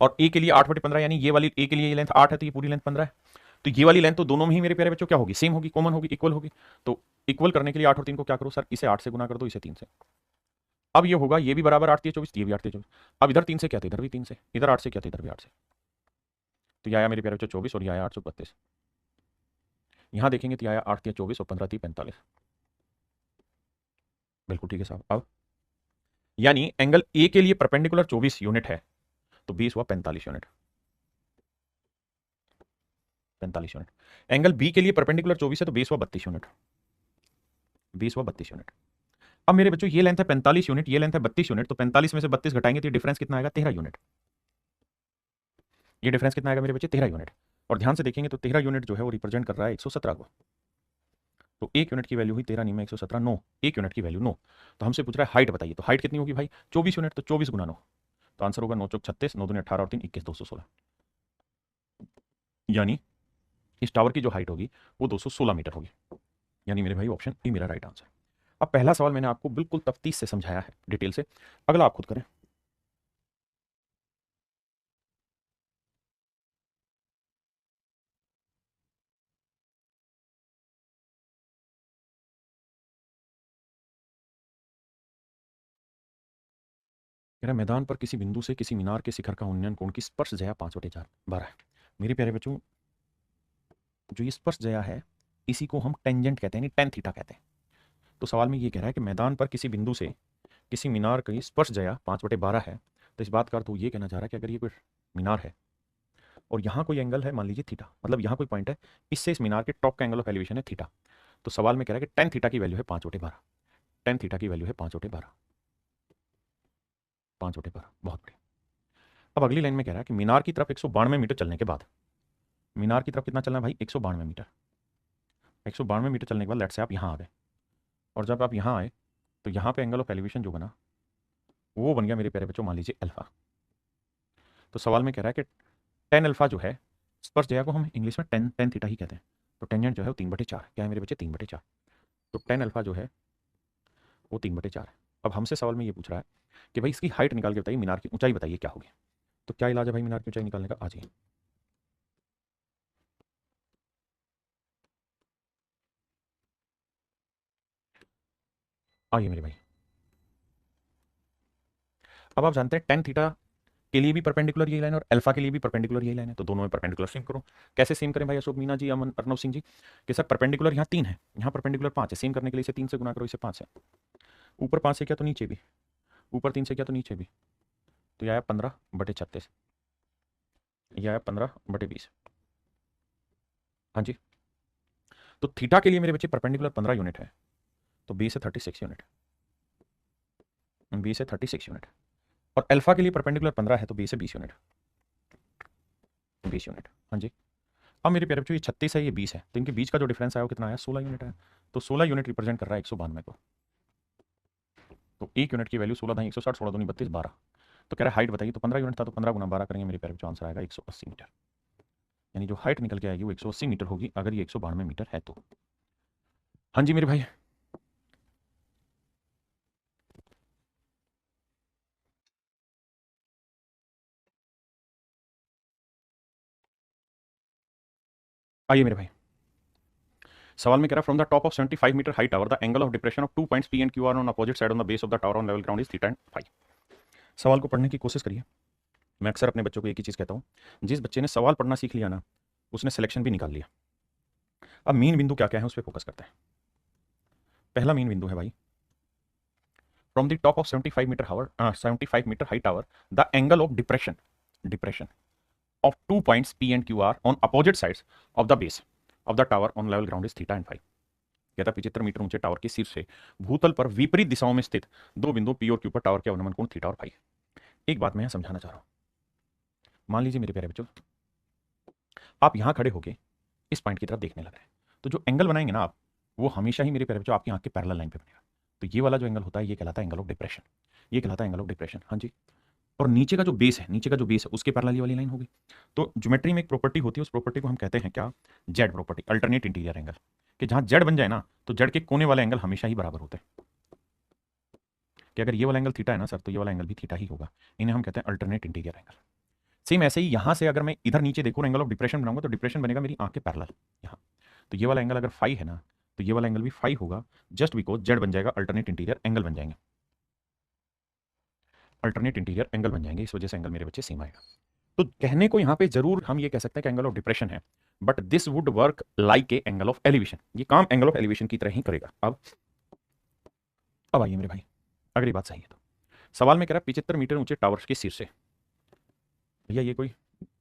और ए के लिए 8/15 यानी ये वाली ए के लिए ये लेंथ 8 है तो ये पूरी लेंथ 15 है। तो ये वाली लेंथ तो दोनों में ही मेरे प्यारे बच्चों क्या होगी, सेम होगी, कॉमन होगी, इक्वल होगी। तो इक्वल करने के लिए 8 और 3 को क्या करो सर, इसे 8 से गुना कर दो, इसे 3 से। अब ये होगा ये भी बराबर 8 3 24, ये भी 8 3 24। अब इधर 3 से क्या था, इधर भी 3 से, इधर 8 से क्या था, इधर भी 8 से। तो ये आया मेरे प्यारे बच्चों 24 और ये आया 832। यहां देखेंगे तो आया 8 3 24 और 15 3 45। बिल्कुल ठीक है साहब। अब यानी एंगल ए के लिए परपेंडिकुलर 24 यूनिट है तो 20 हुआ 45 यूनिट। 45 यूनिट। एंगल बी के लिए परपेंडिकुलर 24 है तो 20 हुआ 32 यूनिट। 20 हुआ 32 यूनिट। अब मेरे बच्चों ये लेंथ है 45 यूनिट, ये लेंथ है 32 यूनिट, तो 45 में से 32 घटाएंगे तो ये डिफरेंस कितना आएगा, 13 यूनिट। ये डिफरेंस कितना आएगा मेरे बच्चे, 13 यूनिट। और ध्यान से देखेंगे तो 13 यूनिट जो है वो रिप्रेजेंट कर रहा है 117 को। तो एक यूनिट की वैल्यू हुई 13 में 117 9, एक यूनिट की वैल्यू 9। तो हमसे पूछ रहा है हाइट बताइए, तो हाइट कितनी होगी भाई, 24 यूनिट, तो 24 गुना 9। तो आंसर होगा 9 चौक 36, 9 दूनी 18 और 3 21 216। यानी इस टावर की जो हाइट होगी वो 216 मीटर होगी। यानी मेरे भाई ऑप्शन ए मेरा राइट आंसर। अब पहला सवाल मैंने आपको बिल्कुल तफ्तीश से समझाया है, डिटेल से। अगला आप खुद करें। कह रहा है मैदान पर किसी बिंदु से किसी मीनार के शिखर का उन्नयन कोण की स्पर्श जया 5/4 12 है। मेरे प्यारे बच्चों जो ये स्पर्श जया है इसी को हम टेंजेंट कहते हैं, यानी टेन थीटा कहते हैं। तो सवाल में ये कह रहा है कि मैदान पर किसी बिंदु से किसी मीनार की स्पर्श जया 5/12 है। तो इस बात का अर्थ वो ये कहना चाह रहा है कि अगर ये कोई मीनार है और यहाँ कोई एंगल है, मान लीजिए थीटा, मतलब यहाँ कोई पॉइंट है, इससे इस मीनार के टॉप का एंगल ऑफ एलिवेशन है थीटा। तो सवाल में कह रहा है कि टेन थीटा की वैल्यू है 5/12। टेन थीटा की वैल्यू है 5/12, 5/12, बहुत बढ़िया। अब अगली लाइन में कह रहा है कि मीनार की तरफ 192 मीटर चलने के बाद, मीनार की तरफ कितना चलना है भाई, 192 मीटर। 192 मीटर चलने के बाद लेट से आप यहाँ आ गए, और जब आप यहाँ आए तो यहाँ पे एंगल ऑफ एलिवेशन जो बना वो बन गया मेरे प्यारे बच्चों, मान लीजिए अल्फा। तो सवाल में कह रहा है कि टेन अल्फा जो है, स्पर्श जया को हम इंग्लिश में टेन टेन थीटा ही कहते हैं, तो टेंजेंट जो है वो 3/4, क्या है मेरे बच्चे, 3/4। तो टेन अल्फा जो है वो 3/4 है। अब हमसे सवाल में ये पूछ रहा है कि भाई इसकी हाइट निकाल के बताइए, मीनार की ऊंचाई बताइए क्या होगी। तो क्या इलाज है भाई मीनार की ऊंचाई निकालने का, आ जाइए। आइए मेरे भाई, अब आप जानते हैं टेन थीटा के लिए भी परपेंडिकुलर यही लाइन और अल्फा के लिए भी परपेंडिकुलर यही लाइन है, तो दोनों में परपेंडिकुलर सेम करो। कैसे सेम करें भाई अशोक मीना जी, अमन अर्नव सिंह जी, कि सर परपेंडिकुलर यहाँ 3 है, यहाँ परपेंडिकुलर 5 है, सेम करने के लिए इसे 3 से गुना करो, इसे 5 है, ऊपर 5 से क्या तो नीचे भी, ऊपर 3 से क्या तो नीचे भी, तो यह आया 15/36, यह आया 15/20। हाँ जी, तो थीटा के लिए मेरे बच्चे परपेंडिकुलर 15 यूनिट है, तो 20 से 36 यूनिट, 20 से 36 यूनिट। और अल्फा के लिए परपेंडिकुलर 15 है, तो 20 से 20 यूनिट, 20 यूनिट। हाँ जी, अब मेरे प्यारे बच्चों ये 36 है, ये 20 है, तो इनके बीच का जो डिफरेंस आया वो कितना आया, 16 यूनिट है। तो 16 यूनिट रिप्रेजेंट कर रहा है 192 को। तो एक यूनिट की वैल्यू 16 था, 160, 16 दूनी 32, 12। तो कह रहा है हाइट बताइए, तो 15 यूनिट था, तो 15 गुना 12 करेंगे मेरे प्यारे बच्चों, आंसर आएगा 180 मीटर। यानी जो हाइट निकल के आएगी वो 180 मीटर होगी, अगर ये 192 मीटर है तो। हाँ जी मेरे भाई, आइए मेरे भाई, सवाल में कह रहा है from the top of 75 metre high tower the angle of depression of 2 points P and Q are on opposite side on the base of the tower on level ground is theta and phi. सवाल को पढ़ने की कोशिश करिए। मैं अक्सर अपने बच्चों को एक ही चीज़ कहता हूँ, जिस बच्चे ने सवाल पढ़ना सीख लिया ना, उसने सिलेक्शन भी निकाल लिया। अब मेन बिंदु क्या क्या है उस पर फोकस करते हैं। पहला मेन बिंदु है भाई, from the top of 75 metre high tower the angle of depression of 2 points P and Q are on opposite sides of the base of the tower on level ground is theta and phi। कहता 75 मीटर ऊंचे टावर के शीर्ष से भूतल पर विपरीत दिशाओं में स्थित दो बिंदु P और Q पर टावर के अवनमन कोण थीटा और फाई। एक बात मैं यहां समझाना चाह रहा हूं, मान लीजिए मेरे प्यारे बच्चों, आप यहां खड़े होके इस पॉइंट की तरफ देखने लग रहे हैं, तो जो एंगल बनाएंगे ना आप, वो हमेशा ही मेरे प्यारे बच्चों आपकी आंख के पैरेलल लाइन पे बनेगा। तो ये वाला जो एंगल होता है ये कहलाता है एंगल ऑफ डिप्रेशन, ये कहलाता है एंगल ऑफ डिप्रेशन। हाँ जी, और नीचे का जो बेस है, नीचे का जो बेस है उसके पैरेलल ये वाली लाइन होगी। तो ज्योमेट्री में एक प्रॉपर्टी होती है, उस प्रॉपर्टी को हम कहते हैं क्या, Z property, alternate interior angle, कि जहां जेड बन जाए ना तो जेड के कोने वाले एंगल हमेशा ही बराबर होते हैं। कि अगर ये वाला एंगल थीटा है ना सर, तो ये वाला एंगल भी थीटा ही होगा। इन्हें हम कहते हैं अल्टरनेट इंटीरियर एंगल। सेम ऐसे ही यहां से अगर मैं इधर नीचे देखूँ एंगल ऑफ डिप्रेशन बनाऊंगा, तो डिप्रेशन बनेगा मेरी आंख के पैरेलल यहाँ। तो ये वाला एंगल अगर फाई है ना, तो ये वाला एंगल भी फाई होगा, जस्ट बिकॉज जेड बन जाएगा, अल्टरनेट इंटीरियर एंगल बन जाएंगे, अल्टरनेट इंटीरियर एंगल बन जाएंगे, इस वजह से एंगल मेरे बच्चे सेम आएगा। तो कहने को यहां पे जरूर हम ये कह सकते हैं कि एंगल ऑफ डिप्रेशन है, but this would work like A angle of elevation, ये काम एंगल ऑफ एलिवेशन की तरह ही करेगा। अब आइए मेरे भाई, अगली बात सही है तो सवाल में कह रहा है 75 मीटर ऊंचे टावर के शीर्ष से, भैया ये कोई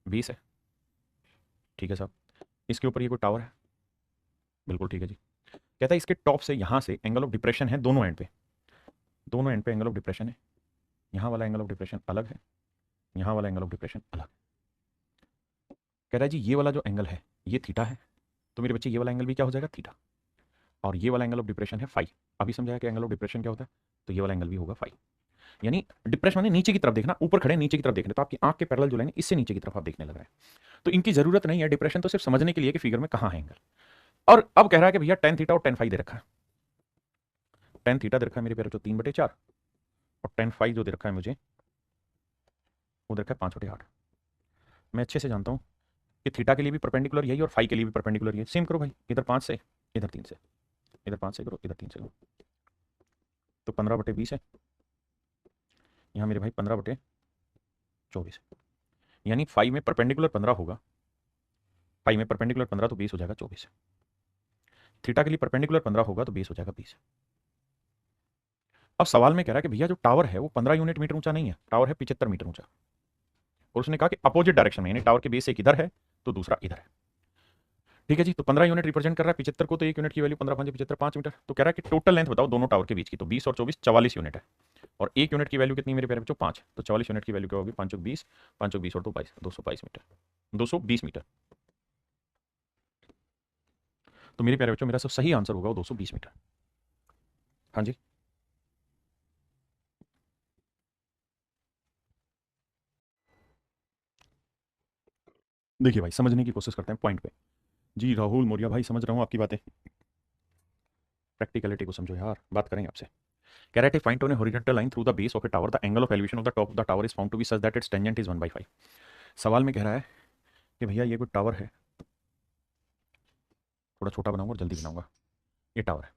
20 है, ठीक है साहब, इसके ऊपर ये कोई टावर है, बिल्कुल ठीक है जी। कहता है इसके टॉप से यहां से एंगल ऑफ डिप्रेशन है दोनों एंड पे, दोनों एंड पे एंगल ऑफ डिप्रेशन है, यहां वाला एंगल ऑफ डिप्रेशन अलग है, यहां वाला एंगल ऑफ डिप्रेशन अलग। कह रहा है जी ये वाला जो एंगल है ये थीटा है, तो मेरे बच्चे ये वाला एंगल भी क्या हो जाएगा, थीटा। और ये वाला एंगल ऑफ डिप्रेशन है फाई। अभी समझाया कि एंगल ऑफ डिप्रेशन क्या होता है, तो ये वाला एंगल भी होगा फाई। यानी डिप्रेशन माने नीचे की तरफ देखना, ऊपर खड़े नीचे की तरफ देखना, तो आपकी आंख के पैरेलल जो लाइन है इससे नीचे की तरफ आप देखने लग रहे हैं। तो इनकी जरूरत नहीं है, डिप्रेशन तो सिर्फ समझने के लिए कि फिगर में कहां है एंगल। और अब कह रहा है कि भैया टेन थीटा और टेन फाई दे रखा है, टेन थीटा दे रखा है मेरे प्यारे, तो 3/4, और टेन फाई जो दे रखा है मुझे वो दे रखा है 5/8। मैं अच्छे से जानता हूँ कि थीटा के लिए भी परपेंडिकुलर यही और फाई के लिए भी परपेंडिकुलर यही। सेम करो भाई, इधर 5 से, इधर 3 से, इधर 5 से करो, इधर 3 से करो, तो 15/20 है, यहाँ मेरे भाई 15/24। यानी फाई में परपेंडिकुलर 15 होगा, फाई में परपेंडिकुलर 15 तो 20 हो जाएगा 24। थीटा के लिए परपेंडिकुलर 15 होगा तो 20 हो जाएगा 20। अब सवाल में कह रहा है कि भैया जो टावर है वो 15 यूनिट मीटर ऊंचा नहीं है, टावर है 75 मीटर ऊंचा। और उसने कहा कि अपोजिट डायरेक्शन में, यानी टावर के बेस एक इधर है तो दूसरा इधर है। ठीक है जी, तो 15 यूनिट रिप्रेजेंट कर रहा है 75 को, तो एक यूनिट की वैल्यू 15 5 75 5 मीटर। तो कह रहा है कि टोटल लेंथ बताओ दोनों टावर के बीच की, तो 20 और 24 44 यूनिट है, और एक यूनिट की वैल्यू कितनी मेरे प्यारे बच्चों 5, तो 44 यूनिट की वैल्यू क्या होगी 5 20 5 20 और 2 22 222 मीटर 220 मीटर। तो मेरे प्यारे बच्चों मेरा सब सही आंसर होगा वो 220 मीटर। हाँ जी, देखिए भाई समझने की कोशिश करते हैं पॉइंट पे। जी राहुल मौर्य भाई समझ रहा हूँ आपकी बातें, प्रैक्टिकलिटी को समझो यार, बात करेंगे आपसे। कह रहे थे find on a horizontal line through the base of a tower the angle of elevation of the top of the tower is found to be such that its tangent is 1/5। सवाल में कह रहा है कि भैया ये कोई टावर है, थोड़ा छोटा बनाऊंगा और जल्दी बनाऊंगा, ये टावर है।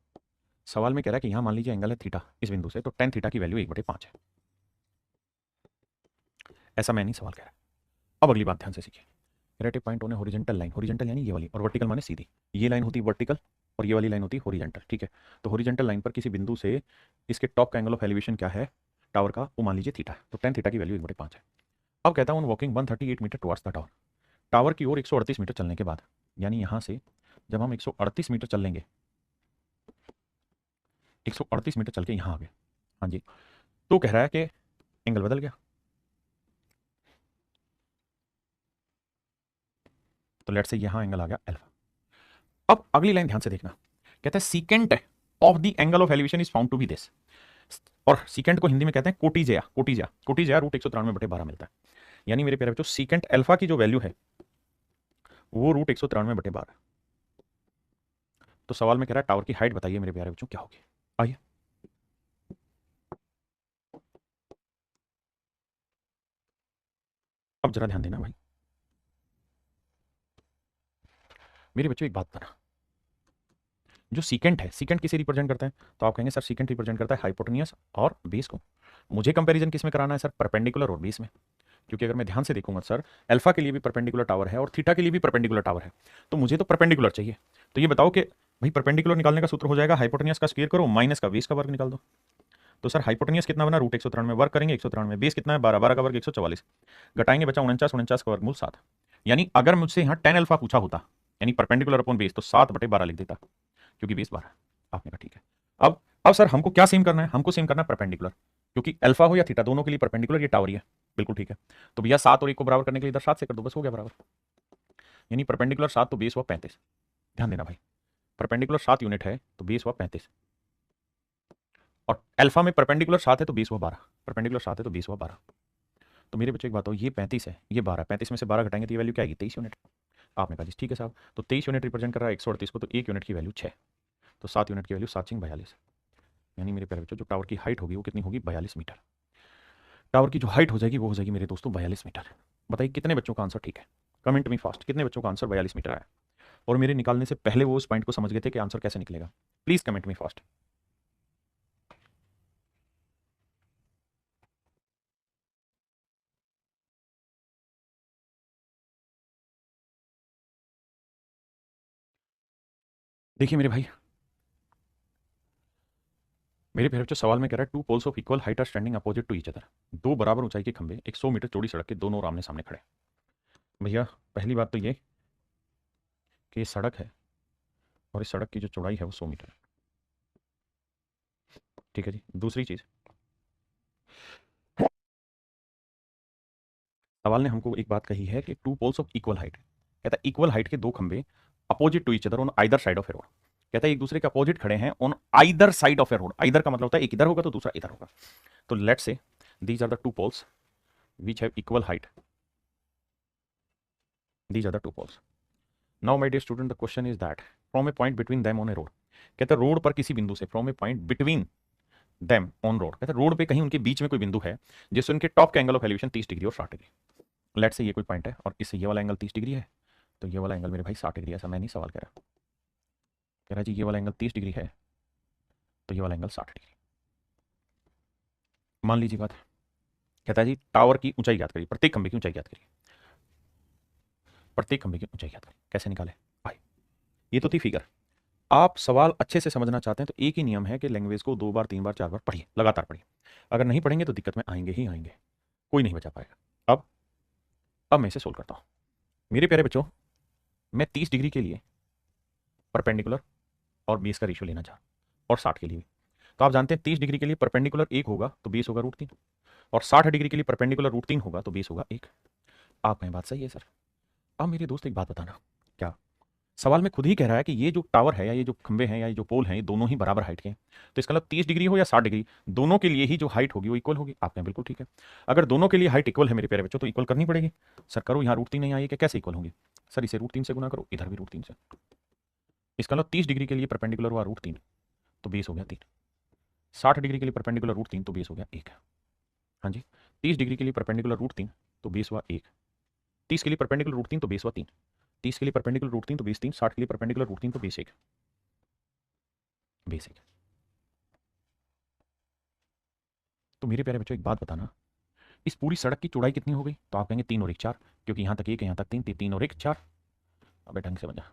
सवाल में कह रहा है कि यहाँ मान लीजिए एंगल है थीटा इस बिंदु से, तो टेन थीटा की वैल्यू 1/5 है। ऐसा मैं नहीं सवाल कह रहा। अब अगली बात ध्यान से सीखिए। कह point on a horizontal line, horizontal यानी ये वाली, और वर्टिकल माने सीधी। ये लाइन होती है वर्टिकल और ये वाली लाइन होती है हॉरिजॉन्टल, ठीक है। तो हॉरिजॉन्टल लाइन पर किसी बिंदु से इसके टॉप का एंगल ऑफ एलिवेशन क्या है टावर का, वो मान लीजिए थीटा, तो टेन थीटा की वैल्यू 1/5 है। अब कहता हूँ walking 138 metre towards the tower, tower की ओर 138 मीटर चलने के बाद, यानी यहाँ से जब हम 138 मीटर चल लेंगे, 138 मीटर चल के यहाँ आ गए, हाँ जी, तो कह रहा है कि एंगल बदल गया। तो लेट से यहाँ एंगल आ गया अल्फा। अब अगली लाइन ध्यान से देखना, कहता है secant of the angle of elevation is found to be this, और सीकेंट को हिंदी में कहते हैं कोटिजया, कोटिजया कोटिजया रूट 193/12 मिलता है। यानी मेरे प्यारे बच्चों सीकेंट अल्फा की जो वैल्यू है वो रूट 193/12। तो सवाल में कह रहा है टावर की हाइट बताइए मेरे प्यारे बच्चों क्या होगी। आइए अब जरा ध्यान देना भाई मेरे बच्चों, एक बात बताना, जो सीकेंट है, सीकेंट किसे रिप्रेजेंट करता है, तो आप कहेंगे सर सीकेंट रिप्रेजेंट करता है हाइपोटेनियस और बेस को। मुझे कंपैरिजन किस में कराना है सर, परपेंडिकुलर और बेस में, क्योंकि अगर मैं ध्यान से देखूंगा सर अल्फा के लिए भी परपेंडिकुलर टावर है और थीटा के लिए भी परपेंडिकुलर टावर है, तो मुझे तो परपेंडिकुलर चाहिए। तो ये बताओ कि भाई परपेंडिकुलर निकालने का सूत्र हो जाएगा हाइपोटेनियस का स्क्वायर करो माइनस का बेस का वर्ग निकाल दो। तो सर हाइपोटेनियस कितना बना रूट 193, वर्ग करेंगे 193, बेस कितना है 12, 12 का वर्ग 144, घटाएंगे बचा 49, 49 का वर्गमूल 7। यानी अगर मुझसे यहाँ 10 अल्फा पूछा होता यानी परपेंडिकुलर अपॉन बेस, तो 7/12 लिख देता, क्योंकि बेस 12। आपने कहा ठीक है। अब सर हमको क्या सेम करना है, हमको सेम करना है परपेंडिकुलर, क्योंकि अल्फा हो या थीटा दोनों के लिए परपेंडिकुलर ये टावर ही है, बिल्कुल ठीक है। तो भैया 7 और 1 को बराबर करने के लिए इधर 7 से कर दो, बस हो गया बराबर। यानी परपेंडिकुलर 7 तो बेस हुआ 35। ध्यान देना भाई, परपेंडिकुलर 7 यूनिट है तो बेस हुआ 35, और अल्फा में परपेंडिकुलर 7 है तो बेस हुआ 12, परपेंडिकुलर 7 है तो बेस हुआ 12। तो मेरे बच्चों एक बात हो, ये 35 है ये 12, 35 में से 12 घटाएंगे तो ये वैल्यू क्या आएगी 23 यूनिट। आपने कहा जी ठीक है साहब, तो 23 यूनिट रिप्रेजेंट कर रहा है 138 को, तो एक यूनिट की वैल्यू 6, तो 7 यूनिट की वैल्यू 7×42। यानी मेरे प्यारे बच्चों जो टावर की हाइट होगी वो कितनी होगी 42 मीटर। टावर की जो हाइट हो जाएगी वो हो जाएगी मेरे दोस्तों 42 मीटर। बताइए कितने बच्चों का आंसर ठीक है, कमेंट में फास्ट, कितने बच्चों का आंसर 42 मीटर आया, और मेरे निकालने से पहले वो उस पॉइंट को समझ गए थे कि आंसर कैसे निकलेगा, प्लीज कमेंट में फास्ट। देखिए मेरे प्यारे बच्चों सवाल में कह रहा है two poles of equal height are standing opposite to each other, दो बराबर ऊंचाई के खंभे एक 100 मीटर चौड़ी सड़क के दोनों ओर आमने सामने खड़े। भैया पहली बात तो ये कि ये सड़क है और इस सड़क की जो चौड़ाई है वो 100 मीटर है, ठीक है जी। दूसरी चीज, सवाल ने हमको एक बात कही है कि two poles of equal height, कहता है इक्वल हाइट के दो खंभे opposite to each other on either side of a road, कहता है एक दूसरे के अपोजिट खड़े हैं on either side of a road. Either का मतलब होता है एक इधर होगा तो दूसरा इधर होगा। तो let say these are the two poles which have equal height, these are the two poles. Now my dear student the question is that from a point between them on a road, कहता है रोड पर किसी बिंदु से, from a point between them on road, कहता है रोड पे कहीं उनके बीच में कोई बिंदु है जिससे उनके टॉप का एंगल ऑफ एलिवेशन 30 डिग्री और 60 डिग्री। लेट से ये कोई पॉइंट है और इससे ये वाला एंगल 30 डिग्री है, तो ये वाला एंगल मेरे भाई 60 डिग्री है। ऐसा मैं नहीं सवाल कह रहा, कह रहा जी ये वाला एंगल 30 डिग्री है तो ये वाला एंगल 60 डिग्री। मान लीजिए बात, कहता है जी टावर की ऊंचाई ज्ञात करिए, प्रत्येक खंभे की ऊंचाई ज्ञात करिए, प्रत्येक खंभे की ऊंचाई ज्ञात करिए, कैसे निकाले भाई, ये तो थी फिगर। आप सवाल अच्छे से समझना चाहते हैं तो एक ही नियम है कि लैंग्वेज को 2 बार 3 बार 4 बार पढ़िए, लगातार पढ़िए। अगर नहीं पढ़ेंगे तो दिक्कत में आएंगे ही आएंगे, कोई नहीं बचा पाएगा। अब अब मैं इसे सोल्व करता हूँ मेरे प्यारे बच्चों। मैं 30 डिग्री के लिए परपेंडिकुलर और बेस का रेशियो लेना चाह और 60 के लिए भी। तो आप जानते हैं 30 डिग्री के लिए परपेंडिकुलर 1 होगा तो बेस होगा √3, और 60 डिग्री के लिए परपेंडिकुलर √3 होगा तो बेस होगा 1। आप कहें बात सही है सर। अब मेरे दोस्त एक बात बताना, क्या सवाल में खुद ही कह रहा है कि ये जो टावर है या ये जो खंबे हैं या ये जो पोल हैं ये दोनों ही बराबर हाइट के हैं, तो इसका मतलब 30 डिग्री हो या 60 डिग्री दोनों के लिए ही जो हाइट होगी वो इक्वल होगी। आप कहें बिल्कुल ठीक है। अगर दोनों के लिए हाइट इक्वल है मेरे प्यारे बच्चों तो इक्वल करनी पड़ेगी। सर करो, यहाँ √3 नहीं आई है, कैसे इक्वल होंगे? सर इसे √3 से गुना करो, इधर भी √3 से। इसका मतलब 30 डिग्री के लिए परपेंडिकुलर हुआ √3 तो बेस हो गया 3। 60 डिग्री के लिए परपेंडिकुलर √3 तो बेस हो गया 1। हाँ जी, 30 डिग्री के लिए परपेंडिकुलर √3 तो बेस हुआ 1। 30 के लिए परपेंडिकुलर √3 तो बेस हुआ 3। 30 के लिए परपेंडिकुलर √3 तो बेस 3। 60 के लिए परपेंडिकुलर √3 तो बेस 1। बेस 1। तो मेरे प्यारे बच्चों एक बात बताना, इस पूरी सड़क की चौड़ाई कितनी हो गई? तो आप कहेंगे 3 और 1 4, क्योंकि यहाँ तक 1 है यहाँ तक 3, 3 और 1 4। अब ढंग से बजा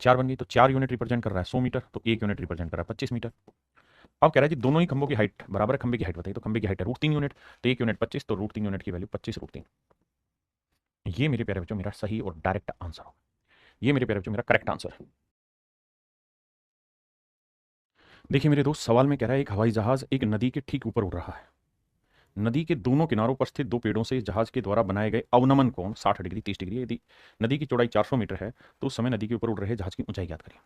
4 बन गई, तो 4 यूनिट रिप्रेजेंट कर रहा है 100 मीटर, तो 1 यूनिट रिप्रेजेंट कर रहा है 25 मीटर। अब कह रहा है जी दोनों ही खंभों की हाइट बराबर है, खंभे की हाइट बताइए, तो खंभे की हाइट है √3 यूनिट, तो 1 यूनिट 25, तो √3 यूनिट की वैल्यू 25 √3। ये मेरे प्यारे बच्चों मेरा सही और डायरेक्ट आंसर होगा। ये मेरे प्यारे बच्चों मेरा करेक्ट आंसर है। देखिए मेरे दोस्त, सवाल में कह रहा है एक हवाई जहाज एक नदी के ठीक ऊपर उड़ रहा है। नदी के दोनों किनारों पर स्थित 2 पेड़ों से इस जहाज के द्वारा बनाए गए अवनमन कोण 60 डिग्री 30 डिग्री। यदि नदी की चौड़ाई 400 मीटर है तो उस समय नदी के ऊपर उड़ रहे जहाज की ऊंचाई याद करिए।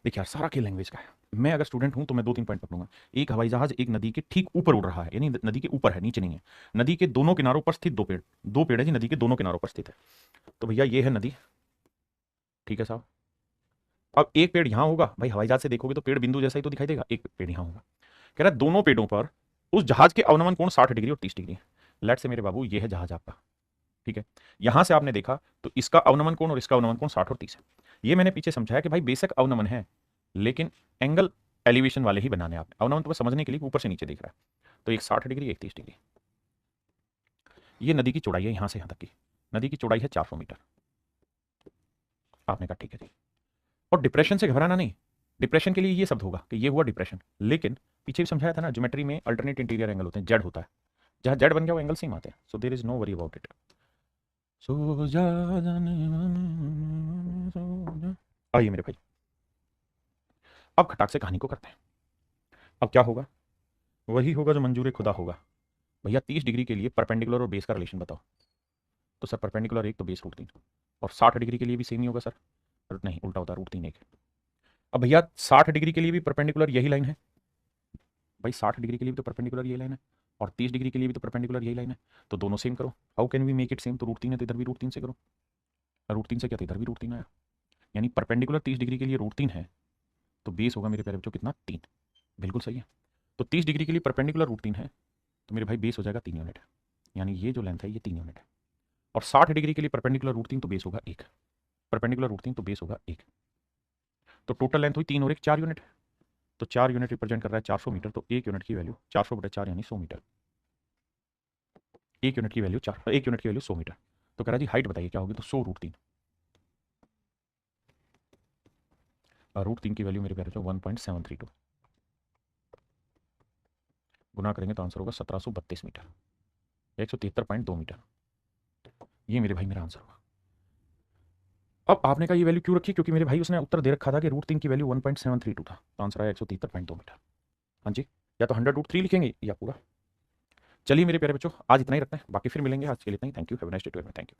देखिए यार, सारा खेल लैंग्वेज का है। मैं अगर स्टूडेंट हूं तो मैं 2-3 पॉइंट पकड़ूंगा। एक हवाई जहाज एक नदी के ठीक ऊपर उड़ रहा है, यानी नदी के ऊपर है, नीचे नहीं है। नदी के दोनों किनारों पर स्थित 2 पेड़ है जी, नदी के दोनों किनारों पर स्थित है। तो भैया ये है नदी, ठीक है साहब। अब एक पेड़ यहां होगा, भाई हवाई जहाज से देखोगे तो पेड़ बिंदु जैसा ही तो दिखाई देगा, एक पेड़ यहां होगा। कह रहा है दोनों पेड़ों पर उस जहाज के अवनमन कोण 60 डिग्री और 30 डिग्री है। लेट से मेरे बाबू ये है जहाज आपका, ठीक है। यहां से आपने देखा तो इसका अवनमन कोण और इसका अवनमन कोण 60 और 30 है। ये मैंने पीछे समझाया कि भाई बेशक अवनमन है लेकिन एंगल एलिवेशन वाले ही बनाने आपने। अवनमन तो बस समझने के लिए ऊपर से नीचे देख रहा है। तो एक 60 डिग्री एक 30 डिग्री। ये नदी की चौड़ाई है यहां से यहां तक की। नदी की चौड़ाई है 400 मीटर। आपने कहा ठीक है जी। और डिप्रेशन से घबराना नहीं। डिप्रेशन के लिए ये शब्द होगा कि ये हुआ डिप्रेशन, लेकिन पीछे भी समझाया था ना, ज्योमेट्री में अल्टरनेट इंटीरियर एंगल होते हैं, जेड होता है। जहां जेड बन गया वो एंगल सेम आते हैं, so there is no worry about it. सो जा जाने मन, सो जा। आइए मेरे भाई, अब खटाक से कहानी को करते हैं। अब क्या होगा? वही होगा जो मंजूर खुदा होगा। भैया 30 डिग्री के लिए परपेंडिकुलर और बेस का रिलेशन बताओ। तो सर परपेंडिकुलर 1 तो बेस √3, और 60 डिग्री के लिए भी सेम ही होगा सर। नहीं, उल्टा होता है, √3 1। अब भैया 60 डिग्री के लिए भी परपेंडिकुलर यही लाइन है। भाई 60 डिग्री के लिए भी तो परपेंडिकुलर यही लाइन है, और 30 डिग्री के लिए भी तो परपेंडिकुलर यही लाइन है। तो दोनों सेम करो। How can we make it same? तो √3 है तो इधर भी √3 से करो। √3 से क्या था, इधर भी √3 आया। यानी परपेंडिकुलर 30 डिग्री के लिए √3 है तो बेस होगा मेरे प्यारे बच्चों कितना, 3। बिल्कुल सही है। तो 30 डिग्री के लिए परपेंडिकुलर √3 है तो मेरे भाई बेस हो जाएगा 3 यूनिट। यानी ये जो लेंथ है ये 3 यूनिट है। और 60 डिग्री के लिए परपेंडिकुलर √3 तो बेस होगा 1। परपेंडिकुलर √3 तो बेस होगा 1। तो टोटल लेंथ हुई 3 और 1 4 यूनिट। तो 4 यूनिट रिप्रेजेंट कर रहा है 400 मीटर, तो 1 यूनिट की वैल्यू 400/4 यानी 100 मीटर। 1 यूनिट की वैल्यू 1 यूनिट की वैल्यू 100 मीटर। तो कह रहा जी हाइट बताइए क्या होगी? तो 100 √3। √3 की वैल्यू मेरे प्यारे बच्चों 1.732 गुना करेंगे तो आंसर होगा 1732 मीटर, 173.2 मीटर। ये मेरे भाई मेरा आंसर होगा। अब आपने कहा ये वैल्यू क्यों रखी? क्योंकि मेरे भाई उसने उत्तर दे रखा था कि √3 की वैल्यू 1.732 था, तो आंसर आया 173.2 मीटर। हाँ जी, या तो 100 √3 लिखेंगे या पूरा। चलिए मेरे प्यारे बच्चों आज इतना ही रखते हैं, बाकी फिर मिलेंगे। आज के लिए इतना ही। Thank you, have a nice day to everyone. Thank you.